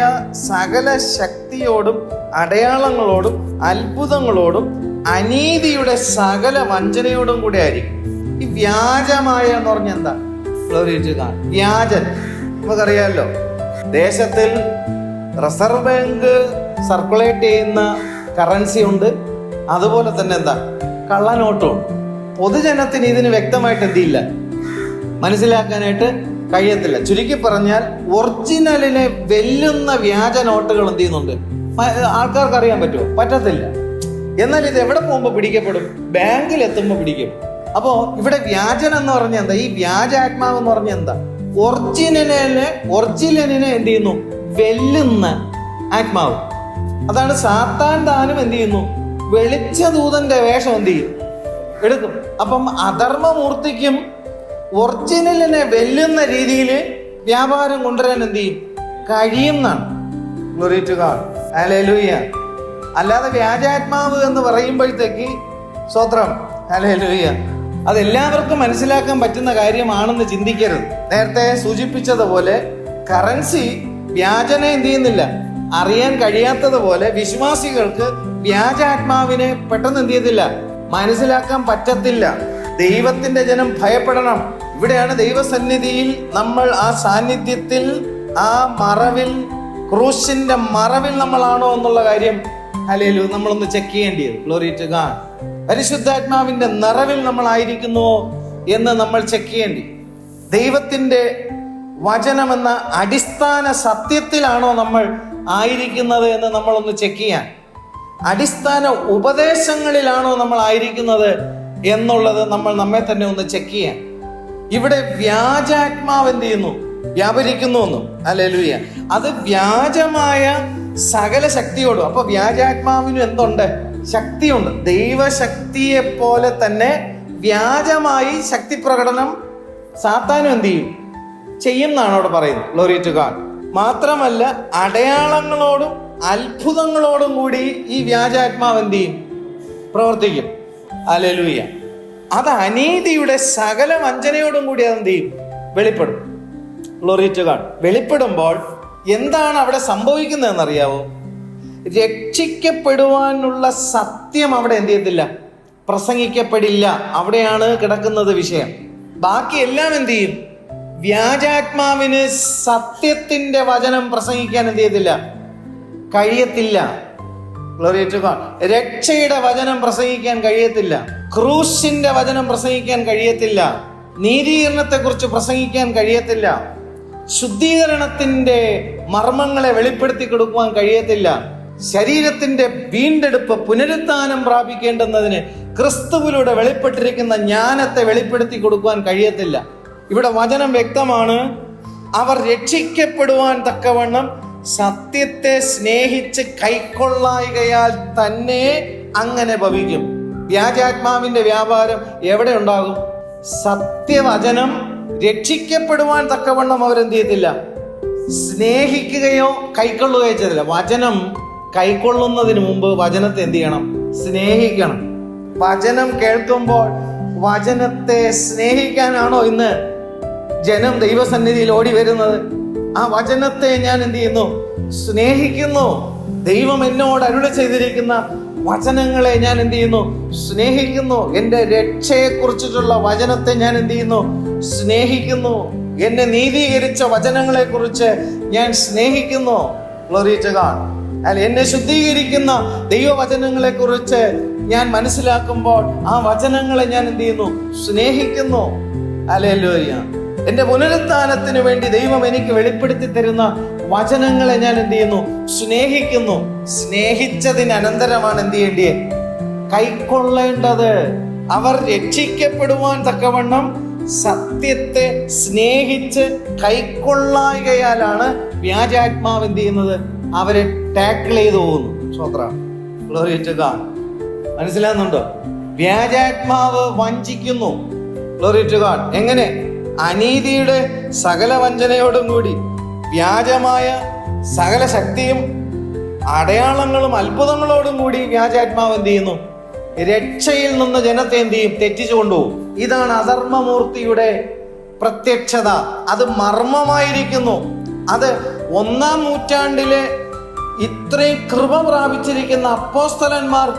സകല ശക്തിയോടും അടയാളങ്ങളോടും അത്ഭുതങ്ങളോടും അനീതിയുടെ സകല വഞ്ചനയോടും കൂടെ ആയിരിക്കും. ഈ വ്യാജമായ എന്ന് പറഞ്ഞ എന്താ? വ്യാജൻ നമുക്കറിയാമല്ലോ, ദേശത്തിൽ റിസർവ് ബാങ്ക് സർക്കുലേറ്റ് ചെയ്യുന്ന കറൻസി ഉണ്ട്, അതുപോലെ തന്നെ എന്താ കള്ളനോട്ടും. പൊതുജനത്തിന് ഇതിന് വ്യക്തമായിട്ട് എന്തില്ല, മനസ്സിലാക്കാനായിട്ട് കഴിയത്തില്ല. ചുരുക്കി പറഞ്ഞാൽ ഒറിജിനലിനെ വെല്ലുന്ന വ്യാജ നോട്ടുകൾ എന്ത് ചെയ്യുന്നുണ്ട്, ആൾക്കാർക്ക് അറിയാൻ പറ്റുമോ? പറ്റത്തില്ല. എന്നാൽ ഇത് എവിടെ പോകുമ്പോൾ പിടിക്കപ്പെടും? ബാങ്കിൽ എത്തുമ്പോൾ പിടിക്കപ്പെടും. അപ്പോ ഇവിടെ വ്യാജൻ എന്ന് പറഞ്ഞ എന്താ? ഈ വ്യാജാത്മാവ് എന്ന് പറഞ്ഞ എന്താ? ഒറിജിനലിനെ എന്ത് ചെയ്യുന്നു? വെല്ലുന്ന ആത്മാവ്. അതാണ് സാത്താൻ താനും എന്ത് ചെയ്യുന്നു? വെളിച്ച ദൂതന്റെ വേഷം എന്ത് ചെയ്യും? എടുക്കും. അപ്പം അധർമ്മമൂർത്തിക്കും ഒറിജിനലിനെ വെല്ലുന്ന രീതിയിൽ വ്യാപാരം കൊണ്ടുവരാൻ എന്ത് ചെയ്യും? കഴിയുന്നാണ്. ഗ്ലോറി ടു ഗോഡ്, ഹല്ലേലൂയ. അല്ലാതെ വ്യാജാത്മാവ് എന്ന് പറയുമ്പോഴത്തേക്ക് സ്തോത്രം, ഹല്ലേലൂയ, അതെല്ലാവർക്കും മനസ്സിലാക്കാൻ പറ്റുന്ന കാര്യമാണെന്ന് ചിന്തിക്കരുത്. നേരത്തെ സൂചിപ്പിച്ചതുപോലെ കറൻസി വ്യാജനെ എന്ത് ചെയ്യുന്നില്ല, അറിയാൻ കഴിയാത്തതുപോലെ വിശ്വാസികൾക്ക് വ്യാജാത്മാവിനെ പെട്ടെന്ന് എന്ത് ചെയ്തില്ല, മനസ്സിലാക്കാൻ പറ്റത്തില്ല. ദൈവത്തിന്റെ ജനം ഭയപ്പെടണം. ഇവിടെയാണ് ദൈവസന്നിധിയിൽ നമ്മൾ ആ സാന്നിധ്യത്തിൽ, ആ മറവിൽ, ക്രൂശിന്റെ മറവിൽ നമ്മളാണോ എന്നുള്ള കാര്യം ഹല്ലേലൂയ നമ്മളൊന്ന് ചെക്ക് ചെയ്യേണ്ടത്. Glory to God. പരിശുദ്ധാത്മാവിന്റെ നിറവിൽ നമ്മളായിരിക്കുന്നുവോ എന്ന് നമ്മൾ ചെക്ക് ചെയ്യേണ്ടി. ദൈവത്തിന്റെ വചനമെന്ന അടിസ്ഥാന സത്യത്തിലാണോ നമ്മൾ ആയിരിക്കുന്നത് എന്ന് നമ്മളൊന്ന് ചെക്ക് ചെയ്യാൻ. അടിസ്ഥാന ഉപദേശങ്ങളിലാണോ നമ്മൾ ആയിരിക്കുന്നത് എന്നുള്ളത് നമ്മൾ നമ്മെ തന്നെ ഒന്ന് ചെക്ക് ചെയ്യാൻ. ഇവിടെ വ്യാജാത്മാവ് എന്ത് ചെയ്യുന്നു? വ്യാപരിക്കുന്നു എന്നും. ഹല്ലേലൂയ. അത് വ്യാജമായ സകല ശക്തിയോടും. അപ്പൊ വ്യാജാത്മാവിനും എന്തുണ്ട്? ശക്തിയുണ്ട്. ദൈവശക്തിയെ പോലെ തന്നെ വ്യാജമായി ശക്തി പ്രകടനം സാത്താനും എന്ത് ചെയ്യും? ചെയ്യുന്നാണ് അവിടെ പറയുന്നത്. Glory to God. മാത്രമല്ല അടയാളങ്ങളോടും അത്ഭുതങ്ങളോടും കൂടി ഈ വ്യാജാത്മാവ് എന്ത് ചെയ്യും? പ്രവർത്തിക്കും. ഹല്ലേലൂയ. അത് അനീതിയുടെ സകല വഞ്ചനയോടും കൂടി അതെന്ത് ചെയ്യും? വെളിപ്പെടും. Glory to God. വെളിപ്പെടുമ്പോൾ എന്താണ് അവിടെ സംഭവിക്കുന്നതെന്ന് അറിയാവോ? രക്ഷിക്കപ്പെടുവാനുള്ള സത്യം അവിടെ എന്ത് ചെയ്യത്തില്ല, പ്രസംഗിക്കപ്പെടില്ല. അവിടെയാണ് കിടക്കുന്നത് വിഷയം. ബാക്കി എല്ലാം എന്ത് ചെയ്യും? വ്യാജാത്മാവിന് സത്യത്തിന്റെ വചനം പ്രസംഗിക്കാൻ എന്ത് ചെയ്യത്തില്ല, കഴിയത്തില്ല. Glory to God. രക്ഷയുടെ വചനം പ്രസംഗിക്കാൻ കഴിയത്തില്ല. ക്രൂശിന്റെ വചനം പ്രസംഗിക്കാൻ കഴിയത്തില്ല. നീതീകരണത്തെ കുറിച്ച് പ്രസംഗിക്കാൻ കഴിയത്തില്ല. ശുദ്ധീകരണത്തിന്റെ മർമ്മങ്ങളെ വെളിപ്പെടുത്തി കൊടുക്കുവാൻ കഴിയത്തില്ല. ശരീരത്തിന്റെ വീണ്ടെടുപ്പ്, പുനരുത്ഥാനം പ്രാപിക്കേണ്ടുന്നതിന് ക്രിസ്തുവിലൂടെ വെളിപ്പെട്ടിരിക്കുന്ന ജ്ഞാനത്തെ വെളിപ്പെടുത്തി കൊടുക്കുവാൻ കഴിയത്തില്ല. ഇവിടെ വചനം വ്യക്തമാണ്. അവർ രക്ഷിക്കപ്പെടുവാൻ തക്കവണ്ണം സത്യത്തെ സ്നേഹിച്ച് കൈക്കൊള്ളായികയാൽ തന്നെ അങ്ങനെ ഭവിക്കും. വ്യാജാത്മാവിന്റെ വ്യാപാരം എവിടെ ഉണ്ടാകും? സത്യവചനം രക്ഷിക്കപ്പെടുവാൻ തക്കവണ്ണം അവരെന്ത് ചെയ്യത്തില്ല, സ്നേഹിക്കുകയോ കൈക്കൊള്ളുകയോ ചെയ്തില്ല. വചനം കൈക്കൊള്ളുന്നതിന് മുമ്പ് വചനത്തെ എന്ത് ചെയ്യണം? സ്നേഹിക്കണം. വചനം കേൾക്കുമ്പോൾ വചനത്തെ സ്നേഹിക്കാനാണോ ഇന്ന് ജനം ദൈവസന്നിധിയിൽ ഓടി വരുന്നത്? ആ വചനത്തെ ഞാൻ എന്ത് ചെയ്യുന്നു? സ്നേഹിക്കുന്നു. ദൈവം എന്നോട് അരുളി ചെയ്തിരിക്കുന്ന വചനങ്ങളെ ഞാൻ എന്ത് ചെയ്യുന്നു? സ്നേഹിക്കുന്നു. എൻ്റെ രക്ഷയെ കുറിച്ചിട്ടുള്ള വചനത്തെ ഞാൻ എന്ത് ചെയ്യുന്നു? സ്നേഹിക്കുന്നു. എന്നെ നീതീകരിച്ച വചനങ്ങളെ കുറിച്ച് ഞാൻ സ്നേഹിക്കുന്നു. Glory to God. അല്ല, എന്നെ ശുദ്ധീകരിക്കുന്ന ദൈവവചനങ്ങളെ കുറിച്ച് ഞാൻ മനസ്സിലാക്കുമ്പോൾ ആ വചനങ്ങളെ ഞാൻ എന്ത് ചെയ്യുന്നു? സ്നേഹിക്കുന്നു. ഹല്ലേലൂയ. എന്റെ പുനരുത്ഥാനത്തിന് വേണ്ടി ദൈവം എനിക്ക് വെളിപ്പെടുത്തി തരുന്ന വചനങ്ങളെ ഞാൻ എന്ത് ചെയ്യുന്നു? സ്നേഹിക്കുന്നു. സ്നേഹിച്ചതിന് അനന്തരമാണ് എന്ത് ചെയ്യേണ്ടത്? കൈക്കൊള്ളേണ്ടത്. അവർ രക്ഷിക്കപ്പെടുവാൻ തക്കവണ്ണം സത്യത്തെ സ്നേഹിച്ച് കൈക്കൊള്ളായികയാലാണ് വ്യാജാത്മാവ് എന്ത് ചെയ്യുന്നത്? അവരെ ടാക്കിൾ ചെയ്തു പോകുന്നു. സ്വത്രം. Glory to God. മനസ്സിലാകുന്നുണ്ടോ? വ്യാജാത്മാവ് വഞ്ചിക്കുന്നു. Glory to God. എങ്ങനെ? അനീതിയുടെ സകല വഞ്ചനയോടും കൂടി വ്യാജമായ സകല ശക്തിയും അടയാളങ്ങളും അത്ഭുതങ്ങളോടും കൂടി വ്യാജാത്മാവ് എന്ത് ചെയ്യുന്നു? രക്ഷയിൽ നിന്ന് ജനത്തെ എന്ത് ചെയ്യും? തെറ്റിച്ചു കൊണ്ടുപോകും. ഇതാണ് അധർമ്മമൂർത്തിയുടെ പ്രത്യക്ഷത. അത് മർമ്മമായിരിക്കുന്നു. അത് 1-ാം നൂറ്റാണ്ടിലെ ഇത്രയും കൃപ പ്രാപിച്ചിരിക്കുന്ന അപ്പോസ്തലന്മാർ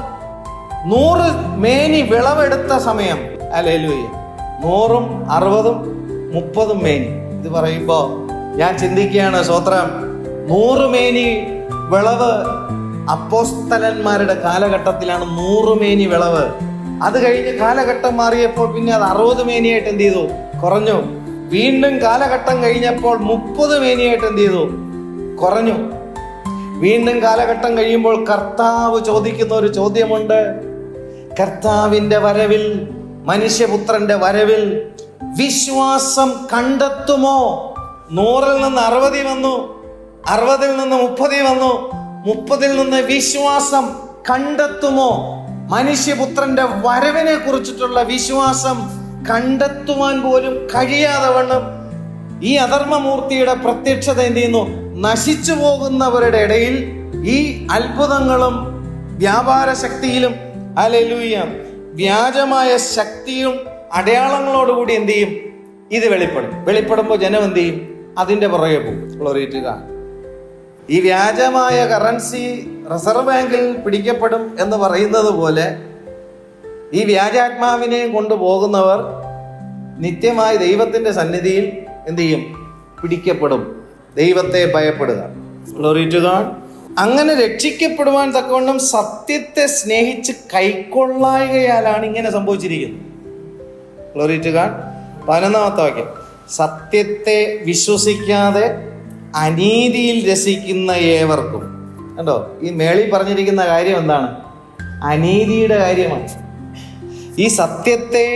100 മേനി വിളവെടുത്ത സമയം, ഹല്ലേലൂയ, 100, 60, 30 മേനി. ഇത് പറയുമ്പോ ഞാൻ ചിന്തിക്കുകയാണ്, സ്തോത്രം, 100 മേനി വിളവ് അപ്പോസ്തലന്മാരുടെ കാലഘട്ടത്തിലാണ് 100 മേനി വിളവ്. അത് കഴിഞ്ഞ് കാലഘട്ടം മാറിയപ്പോൾ പിന്നെ അത് 60 മേനിയായിട്ട് എന്ത് ചെയ്തു? കുറഞ്ഞു. വീണ്ടും കാലഘട്ടം കഴിഞ്ഞപ്പോൾ 30 മേനിയായിട്ട് എന്ത് ചെയ്തു? കുറഞ്ഞു. വീണ്ടും കാലഘട്ടം കഴിയുമ്പോൾ കർത്താവ് ചോദിക്കുന്ന ഒരു ചോദ്യമുണ്ട്. കർത്താവിന്റെ വരവിൽ, മനുഷ്യപുത്രന്റെ വരവിൽ വിശ്വാസം കണ്ടെത്തുമോ? 100-ൽ നിന്ന് 60 വന്നു, 60-ൽ നിന്ന് 30 വന്നു, 30-ൽ നിന്ന് വിശ്വാസം കണ്ടെത്തുമോ? മനുഷ്യപുത്രന്റെ വരവിനെ കുറിച്ചിട്ടുള്ള വിശ്വാസം കണ്ടെത്തുവാൻ പോലും കഴിയാതെ വണ്ണം ഈ അധർമ്മമൂർത്തിയുടെ പ്രത്യക്ഷത എന്ത് ചെയ്യുന്നു? നശിച്ചു പോകുന്നവരുടെ ഇടയിൽ ഈ അത്ഭുതങ്ങളും വ്യാപാര ശക്തിയിലും, ഹല്ലേലൂയ, വ്യാജമായ ശക്തിയും അടയാളങ്ങളോടുകൂടി എന്ത് ചെയ്യും? ഇത് വെളിപ്പെടുമ്പോൾ ജനം എന്ത് ചെയ്യും? അതിന്റെ പുറകെ പോകും. ഗ്ലോറിറ്റുക. ഈ വ്യാജമായ കറൻസി റിസർവ് ബാങ്കിൽ പിടിക്കപ്പെടും എന്ന് പറയുന്നത് പോലെ ഈ വ്യാജാത്മാവിനെ കൊണ്ടുപോകുന്നവർ നിത്യമായി ദൈവത്തിന്റെ സന്നിധിയിൽ എന്ത് ചെയ്യും? പിടിക്കപ്പെടും. ദൈവത്തെ ഭയപ്പെടുക. ഗ്ലോറിറ്റുക. അങ്ങനെ രക്ഷിക്കപ്പെടുവാൻ തക്കവണ്ണം സത്യത്തെ സ്നേഹിച്ച് കൈക്കൊള്ളായകയാലാണ് ഇങ്ങനെ സംഭവിച്ചിരിക്കുന്നത്. ഗ്ലോറിറ്റുക. 11-ാമത്തെ വാക്യം, സത്യത്തെ വിശ്വസിക്കാതെ അനീതിയിൽ രസിക്കുന്ന ഏവർക്കും. കണ്ടോ, ഈ മേളിൽ പറഞ്ഞിരിക്കുന്ന കാര്യം എന്താണ്? അനീതിയുടെ കാര്യമാണ്. ഈ സത്യത്തെ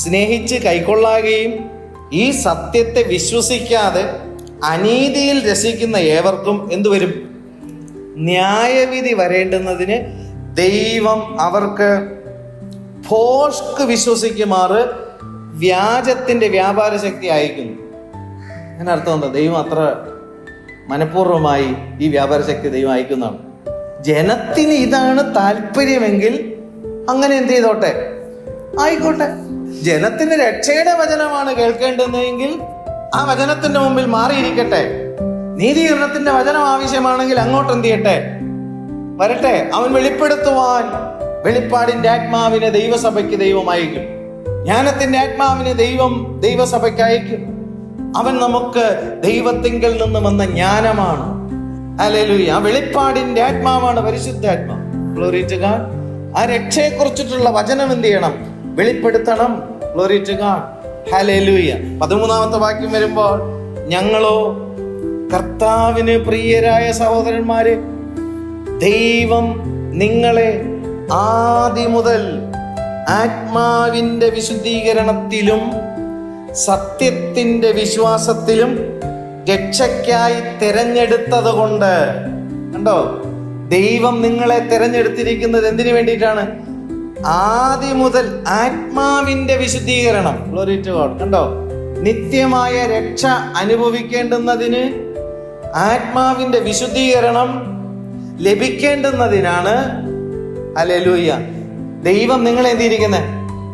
സ്നേഹിച്ച് കൈക്കൊള്ളാകുകയും ഈ സത്യത്തെ വിശ്വസിക്കാതെ അനീതിയിൽ രസിക്കുന്ന ഏവർക്കും എന്തുവരും? ന്യായവിധി വരേണ്ടുന്നതിന് ദൈവം അവർക്ക് ഭോഷ്ക് വിശ്വസിക്കുമാറ് വ്യാജത്തിന്റെ വ്യാപാര ശക്തി അയക്കുന്നു. അങ്ങനെ അർത്ഥം എന്താ? ദൈവം അത്ര മനഃപൂർവ്വമായി ഈ വ്യാപാര ശക്തി ദൈവം അയക്കുന്നതാണ്. ജനത്തിന് ഇതാണ് താല്പര്യമെങ്കിൽ അങ്ങനെ എന്ത് ചെയ്തോട്ടെ, ആയിക്കോട്ടെ. ജനത്തിന് രക്ഷയുടെ വചനമാണ് കേൾക്കേണ്ടതെങ്കിൽ ആ വചനത്തിന്റെ മുമ്പിൽ മാറിയിരിക്കട്ടെ. നീതീകരണത്തിന്റെ വചനം ആവശ്യമാണെങ്കിൽ അങ്ങോട്ട് എന്ത് ചെയ്യട്ടെ, വരട്ടെ. അവൻ വെളിപ്പെടുത്തുവാൻ വെളിപ്പാടിന്റെ ആത്മാവിനെ ദൈവസഭയ്ക്ക് ദൈവം അയക്കും. ജ്ഞാനത്തിന്റെ ആത്മാവിനെ ദൈവം ദൈവസഭയ്ക്ക് അയക്കും. അവൻ നമുക്ക് ദൈവത്തിങ്കൽ നിന്ന് വന്ന ജ്ഞാനമാണ്. ഹല്ലേലൂയ. ആ വെളിപ്പാടിന്റെ ആത്മാവാണ് പരിശുദ്ധാത്മാവ്. Glory to God. ആ രക്ഷയെ കുറിച്ചിട്ടുള്ള വചനം എന്ത് ചെയ്യണം? വെളിപ്പെടുത്തണം. Glory to God. ഹല്ലേലൂയ. 13-ാമത്തെ വാക്യം വരുമ്പോൾ, ഞങ്ങളോ കർത്താവിന് പ്രിയരായ സഹോദരന്മാരെ, ദൈവം നിങ്ങളെ ആദ്യം മുതൽ ആത്മാവിന്റെ വിശുദ്ധീകരണത്തിലും സത്യത്തിന്റെ വിശ്വാസത്തിലും രക്ഷയ്ക്കായി തിരഞ്ഞെടുത്തത് കൊണ്ട്. കണ്ടോ, ദൈവം നിങ്ങളെ തിരഞ്ഞെടുത്തിരിക്കുന്നത് എന്തിനു വേണ്ടിയിട്ടാണ്? ആദ്യം മുതൽ ആത്മാവിന്റെ വിശുദ്ധീകരണം. Glory to God. കണ്ടോ, നിത്യമായ രക്ഷ അനുഭവിക്കേണ്ടുന്നതിന് ആത്മാവിന്റെ വിശുദ്ധീകരണം ലഭിക്കേണ്ടുന്നതിനാണ്. ഹല്ലേലൂയ. ദൈവം നിങ്ങളെ എന്തിരിക്കുന്നത്?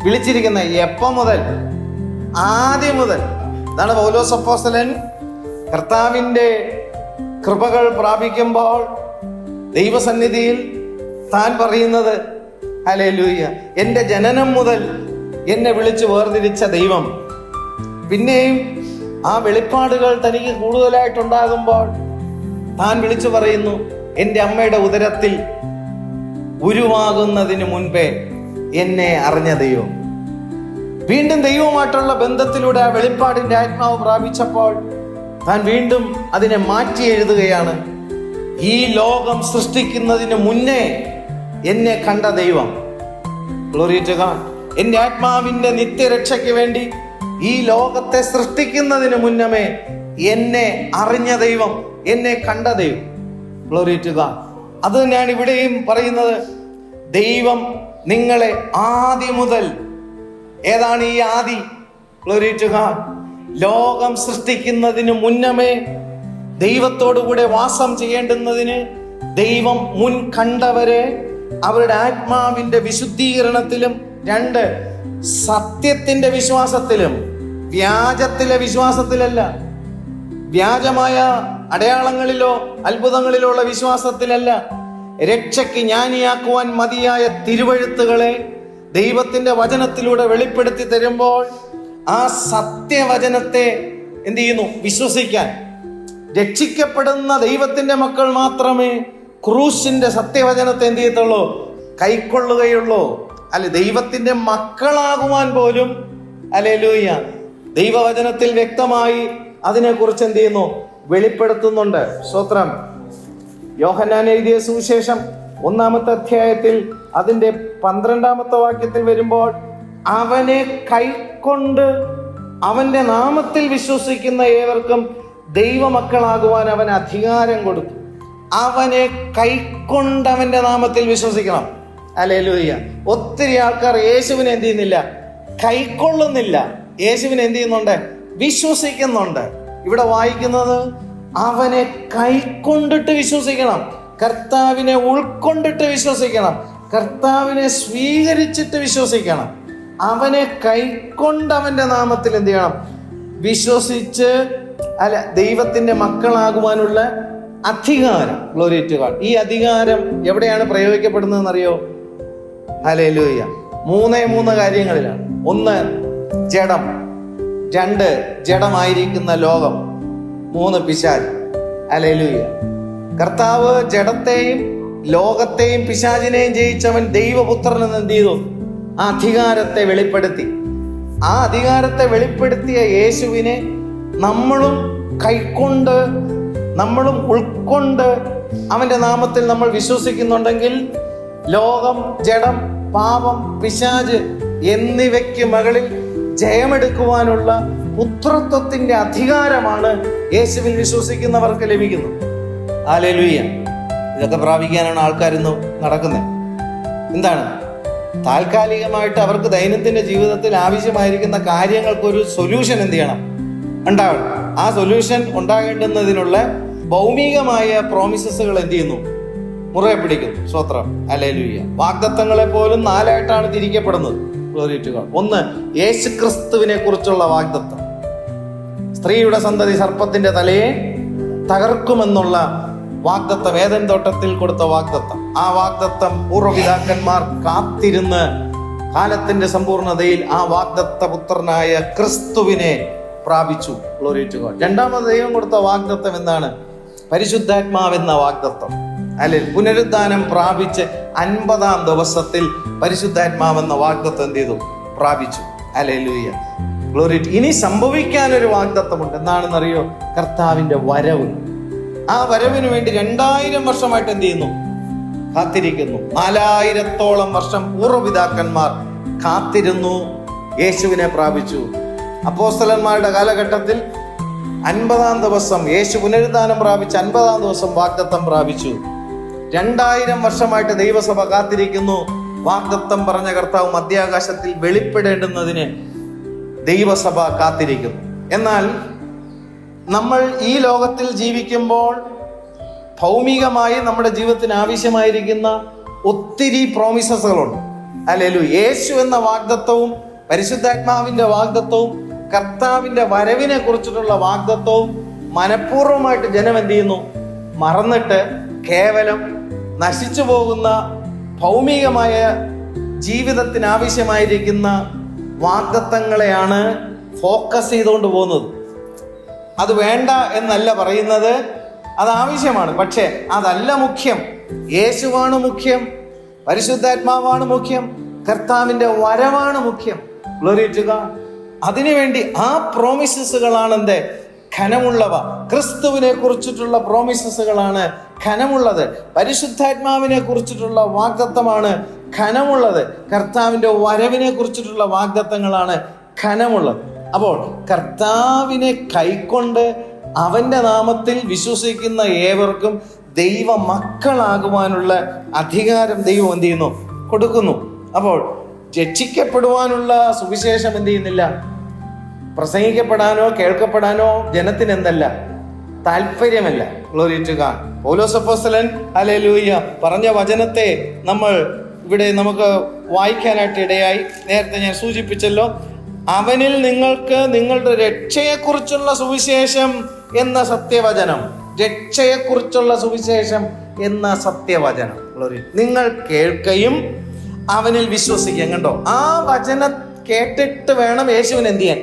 വിളിച്ചിരിക്കുന്നത്. എപ്പം മുതൽ? ആദ്യം മുതൽ. അതാണ് പൗലോസ് അപ്പോസ്തലൻ കർത്താവിന്റെ കൃപകൾ പ്രാപിക്കുമ്പോൾ ദൈവസന്നിധിയിൽ താൻ പറയുന്നത്, ഹല്ലേലൂയ, എൻ്റെ ജനനം മുതൽ എന്നെ വിളിച്ച് വേർതിരിച്ച ദൈവം പിന്നെയും ആ വെളിപ്പാടുകൾ തനിക്ക് കൂടുതലായിട്ടുണ്ടാകുമ്പോൾ താൻ വിളിച്ചു പറയുന്നു, എൻ്റെ അമ്മയുടെ ഉദരത്തിൽ ഉരുവാകുന്നതിന് മുൻപേ എന്നെ അറിഞ്ഞ ദൈവം. വീണ്ടും ദൈവവുമായിട്ടുള്ള ബന്ധത്തിലൂടെ ആ വെളിപ്പാടിന്റെ ആത്മാവ് പ്രാപിച്ചപ്പോൾ താൻ വീണ്ടും അതിനെ മാറ്റി എഴുതുകയാണ്. ഈ ലോകം സൃഷ്ടിക്കുന്നതിന് മുന്നേ എന്നെ കണ്ട ദൈവം. Glory to God. എൻ്റെ ആത്മാവിന്റെ നിത്യരക്ഷയ്ക്ക് വേണ്ടി ഈ ലോകത്തെ സൃഷ്ടിക്കുന്നതിന് മുന്നമേ എന്നെ അറിഞ്ഞ ദൈവം, എന്നെ കണ്ട ദൈവം. Glory to God. അത് തന്നെയാണ് ഇവിടെയും പറയുന്നത്. ദൈവം നിങ്ങളെ ആദ്യം മുതൽ. ഏതാണ് ഈ ആദി? Glory to God. ലോകം സൃഷ്ടിക്കുന്നതിന് മുന്നമേ ദൈവത്തോടുകൂടെ വാസം ചെയ്യേണ്ടുന്നതിന് ദൈവം മുൻ കണ്ടവരെ അവരുടെ ആത്മാവിന്റെ വിശുദ്ധീകരണത്തിലും, 2 സത്യത്തിന്റെ വിശ്വാസത്തിലും, വ്യാജത്തിലെ വിശ്വാസത്തിലല്ല, വ്യാജമായ അടയാളങ്ങളിലോ അത്ഭുതങ്ങളിലോ ഉള്ള വിശ്വാസത്തിലല്ല, രക്ഷയ്ക്ക് ജ്ഞാനിയാക്കുവാൻ മതിയായ തിരുവെഴുത്തുകളെ ദൈവത്തിന്റെ വചനത്തിലൂടെ വെളിപ്പെടുത്തി തരുമ്പോൾ ആ സത്യവചനത്തെ എന്ത് ചെയ്യുന്നു? വിശ്വസിക്കാൻ. രക്ഷിക്കപ്പെടുന്ന ദൈവത്തിന്റെ മക്കൾ മാത്രമേ ക്രൂശിന്റെ സത്യവചനത്തെ എന്ത് ചെയ്യത്തുള്ളൂ? കൈക്കൊള്ളുകയുള്ളൂ. അല്ലെ, ദൈവത്തിന്റെ മക്കളാകുവാൻ പോലും ഹല്ലേലൂയ ദൈവവചനത്തിൽ വ്യക്തമായി അതിനെക്കുറിച്ച് എന്ത് ചെയ്യുന്നു? വെളിപ്പെടുത്തുന്നുണ്ട്. സ്തോത്രം. യോഹന്നാൻ എഴുതിയ സുവിശേഷം 1-ാമത്തെ അധ്യായത്തിൽ അതിന്റെ 12-ാമത്തെ വാക്യത്തിൽ വരുമ്പോൾ, അവനെ കൈക്കൊണ്ട് അവന്റെ നാമത്തിൽ വിശ്വസിക്കുന്ന ഏവർക്കും ദൈവമക്കളാകുവാൻ അവൻ അധികാരം കൊടുത്തു. അവനെ കൈക്കൊണ്ട് അവന്റെ നാമത്തിൽ വിശ്വസിക്കണം. ഹല്ലേലൂയ. ഒത്തിരി ആൾക്കാർ യേശുവിനെ എന്ത് ചെയ്യുന്നില്ല? കൈക്കൊള്ളുന്നില്ല. യേശുവിനെ എന്ത് ചെയ്യുന്നുണ്ട്? വിശ്വസിക്കുന്നുണ്ട്. ഇവിടെ വായിക്കുന്നത് അവനെ കൈക്കൊണ്ടിട്ട് വിശ്വസിക്കണം, കർത്താവിനെ ഉൾക്കൊണ്ടിട്ട് വിശ്വസിക്കണം, കർത്താവിനെ സ്വീകരിച്ചിട്ട് വിശ്വസിക്കണം. അവനെ കൈക്കൊണ്ട് അവന്റെ നാമത്തിൽ എന്ത് ചെയ്യണം? വിശ്വസിച്ച് ദൈവത്തിന്റെ മക്കളാകുവാനുള്ള അധികാരം. Glory to God. ഈ അധികാരം എവിടെയാണ് പ്രയോഗിക്കപ്പെടുന്നതെന്ന് അറിയോ? ഹല്ലേലൂയ. 3 കാര്യങ്ങളിലാണ്. 1 ജഡം, 2 ജഡമായിരിക്കുന്ന ലോകം, 3 പിശാച്. ഹല്ലേലൂയ. കർത്താവ് ജഡത്തെയും ലോകത്തെയും പിശാചിനെയും ജയിച്ചവൻ ദൈവപുത്രൻ എന്ന് എന്ത് ചെയ്തു? ആ അധികാരത്തെ വെളിപ്പെടുത്തി. ആ അധികാരത്തെ വെളിപ്പെടുത്തിയ യേശുവിനെ നമ്മളും കൈക്കൊണ്ട്, നമ്മളും ഉൾക്കൊണ്ട് അവന്റെ നാമത്തിൽ നമ്മൾ വിശ്വസിക്കുന്നുണ്ടെങ്കിൽ ലോകം, ജഡം, പാപം, പിശാച് എന്നിവയ്ക്ക് മകളിൽ ജയമെടുക്കുവാനുള്ള പുത്രത്വത്തിന്റെ അധികാരമാണ് യേശുവിൽ വിശ്വസിക്കുന്നവർക്ക് ലഭിക്കുന്നത്. ഹല്ലേലൂയ. ഇതൊക്കെ പ്രാപിക്കാനാണ് ആൾക്കാരിന്ന് നടക്കുന്നത്. എന്താണ്? താൽക്കാലികമായിട്ട് അവർക്ക് ദൈനംദിന ജീവിതത്തിൽ ആവശ്യമായിരിക്കുന്ന കാര്യങ്ങൾക്കൊരു സൊല്യൂഷൻ എന്ത് ചെയ്യണം? ഉണ്ടാവണം. ആ സൊല്യൂഷൻ ഉണ്ടാകേണ്ടുന്നതിനുള്ള ഭൗമികമായ പ്രോമിസസുകൾ എന്ത് ചെയ്യുന്നു? മുറുകെ പിടിക്കുന്നു. സ്തോത്രം. ഹല്ലേലൂയ. വാഗ്ദത്തങ്ങളെ പോലും 4 തിരിക്കപ്പെടുന്നത്. Glory to God. 1 യേശുക്രിസ്തുവിനെ കുറിച്ചുള്ള വാഗ്ദത്തം. സ്ത്രീയുടെ സന്തതി സർപ്പത്തിന്റെ തലയെ തകർക്കുമെന്നുള്ള വാഗ്ദത്തം, ഏദൻ തോട്ടത്തിൽ കൊടുത്ത വാഗ്ദത്തം. ആ വാഗ്ദത്തം പൂർവ്വപിതാക്കന്മാർ കാത്തിരുന്ന് കാലത്തിന്റെ സമ്പൂർണതയിൽ ആ വാഗ്ദത്ത പുത്രനായ ക്രിസ്തുവിനെ പ്രാപിച്ചു. Glory to God. 2ാമത് ദൈവം കൊടുത്ത വാഗ്ദത്തം എന്താണ്? പരിശുദ്ധാത്മാവെന്ന വാഗ്ദത്തം. അല്ലെ, പുനരുദ്ധാനം പ്രാപിച്ച് 50-ാം ദിവസത്തിൽ പരിശുദ്ധാത്മാവെന്ന വാഗ്ദത്തം എന്ത് ചെയ്തു? പ്രാപിച്ചു. ഹല്ലേലൂയ. ഗ്ലോറി. ഇനി സംഭവിക്കാനൊരു വാഗ്ദത്തമുണ്ട്. എന്താണെന്നറിയോ? കർത്താവിന്റെ വരവ്. ആ വരവിന് വേണ്ടി 2000 വർഷമായിട്ട് എന്ത് ചെയ്യുന്നു? കാത്തിരിക്കുന്നു. 4000-ഓളം വർഷം പൂർവ്വപിതാക്കന്മാർ കാത്തിരുന്നു, യേശുവിനെ പ്രാപിച്ചു. അപ്പോസ്തലന്മാരുടെ കാലഘട്ടത്തിൽ 50-ാം ദിവസം യേശു പുനരുദ്ധാനം പ്രാപിച്ച് 50-ാം ദിവസം വാഗ്ദത്തം പ്രാപിച്ചു. 2000 വർഷമായിട്ട് ദൈവസഭ കാത്തിരിക്കുന്നു. വാഗ്ദത്തം പറഞ്ഞ കർത്താവ് മധ്യാകാശത്തിൽ വെളിപ്പെടേണ്ടുന്നതിന് ദൈവസഭ കാത്തിരിക്കുന്നു. എന്നാൽ നമ്മൾ ഈ ലോകത്തിൽ ജീവിക്കുമ്പോൾ ഭൗമികമായി നമ്മുടെ ജീവിതത്തിന് ആവശ്യമായിരിക്കുന്ന ഒത്തിരി പ്രോമിസസുകളുണ്ട്. ഹല്ലേലൂയ. യേശു എന്ന വാഗ്ദത്തവും പരിശുദ്ധാത്മാവിന്റെ വാഗ്ദത്തവും കർത്താവിന്റെ വരവിനെ കുറിച്ചിട്ടുള്ള വാഗ്ദത്തവും മനഃപൂർവ്വമായിട്ട് ജനം എന്ത് ചെയ്യുന്നു? മറന്നിട്ട് കേവലം നശിച്ചു പോകുന്ന ഭൗമികമായ ജീവിതത്തിന് ആവശ്യമായിരിക്കുന്ന വാഗ്ദത്തങ്ങളെയാണ് ഫോക്കസ് ചെയ്തുകൊണ്ട് പോകുന്നത്. അത് വേണ്ട എന്നല്ല പറയുന്നത്, അത് ആവശ്യമാണ്. പക്ഷേ അതല്ല മുഖ്യം. യേശുവാണ് മുഖ്യം, പരിശുദ്ധാത്മാവാണ് മുഖ്യം, കർത്താവിന്റെ വരവാണ് മുഖ്യം. Glory to God. അതിനുവേണ്ടി ആ പ്രോമിസസുകളാണ് എന്ത്? ഘനമുള്ളവ. ക്രിസ്തുവിനെ കുറിച്ചിട്ടുള്ള പ്രോമിസസുകളാണ് ഘനമുള്ളത്. പരിശുദ്ധാത്മാവിനെ കുറിച്ചിട്ടുള്ള വാഗ്ദത്തമാണ് ഘനമുള്ളത്. കർത്താവിന്റെ വരവിനെ കുറിച്ചിട്ടുള്ള വാഗ്ദത്തങ്ങളാണ് ഘനമുള്ളത്. അപ്പോൾ കർത്താവിനെ കൈക്കൊണ്ട് അവന്റെ നാമത്തിൽ വിശ്വസിക്കുന്ന ഏവർക്കും ദൈവ മക്കളാകുവാനുള്ള അധികാരം ദൈവം എന്ത് ചെയ്യുന്നു? കൊടുക്കുന്നു. അപ്പോൾ രക്ഷിക്കപ്പെടുവാനുള്ള സുവിശേഷം എന്ത് ചെയ്യുന്നില്ല? പ്രസംഗിക്കപ്പെടാനോ കേൾക്കപ്പെടാനോ ജനത്തിന് എന്തല്ല, താല്പര്യമല്ല. Glory to God. പൗലോസ് അപ്പോസ്തലൻ ഹല്ലേലൂയ പറഞ്ഞ വചനത്തെ നമ്മൾ ഇവിടെ നമുക്ക് വായിക്കാനായിട്ട് ഇടയായി. നേരത്തെ ഞാൻ സൂചിപ്പിച്ചല്ലോ, അവനിൽ നിങ്ങൾക്ക് നിങ്ങളുടെ രക്ഷയെക്കുറിച്ചുള്ള സുവിശേഷം എന്ന സത്യവചനം, രക്ഷയെക്കുറിച്ചുള്ള സുവിശേഷം എന്ന സത്യവചനം നിങ്ങൾ കേൾക്കുകയും അവനിൽ വിശ്വസിക്കാൻ. കണ്ടോ, ആ വചനം കേട്ടിട്ട് വേണം യേശുവിന് എന്ത് ചെയ്യാൻ?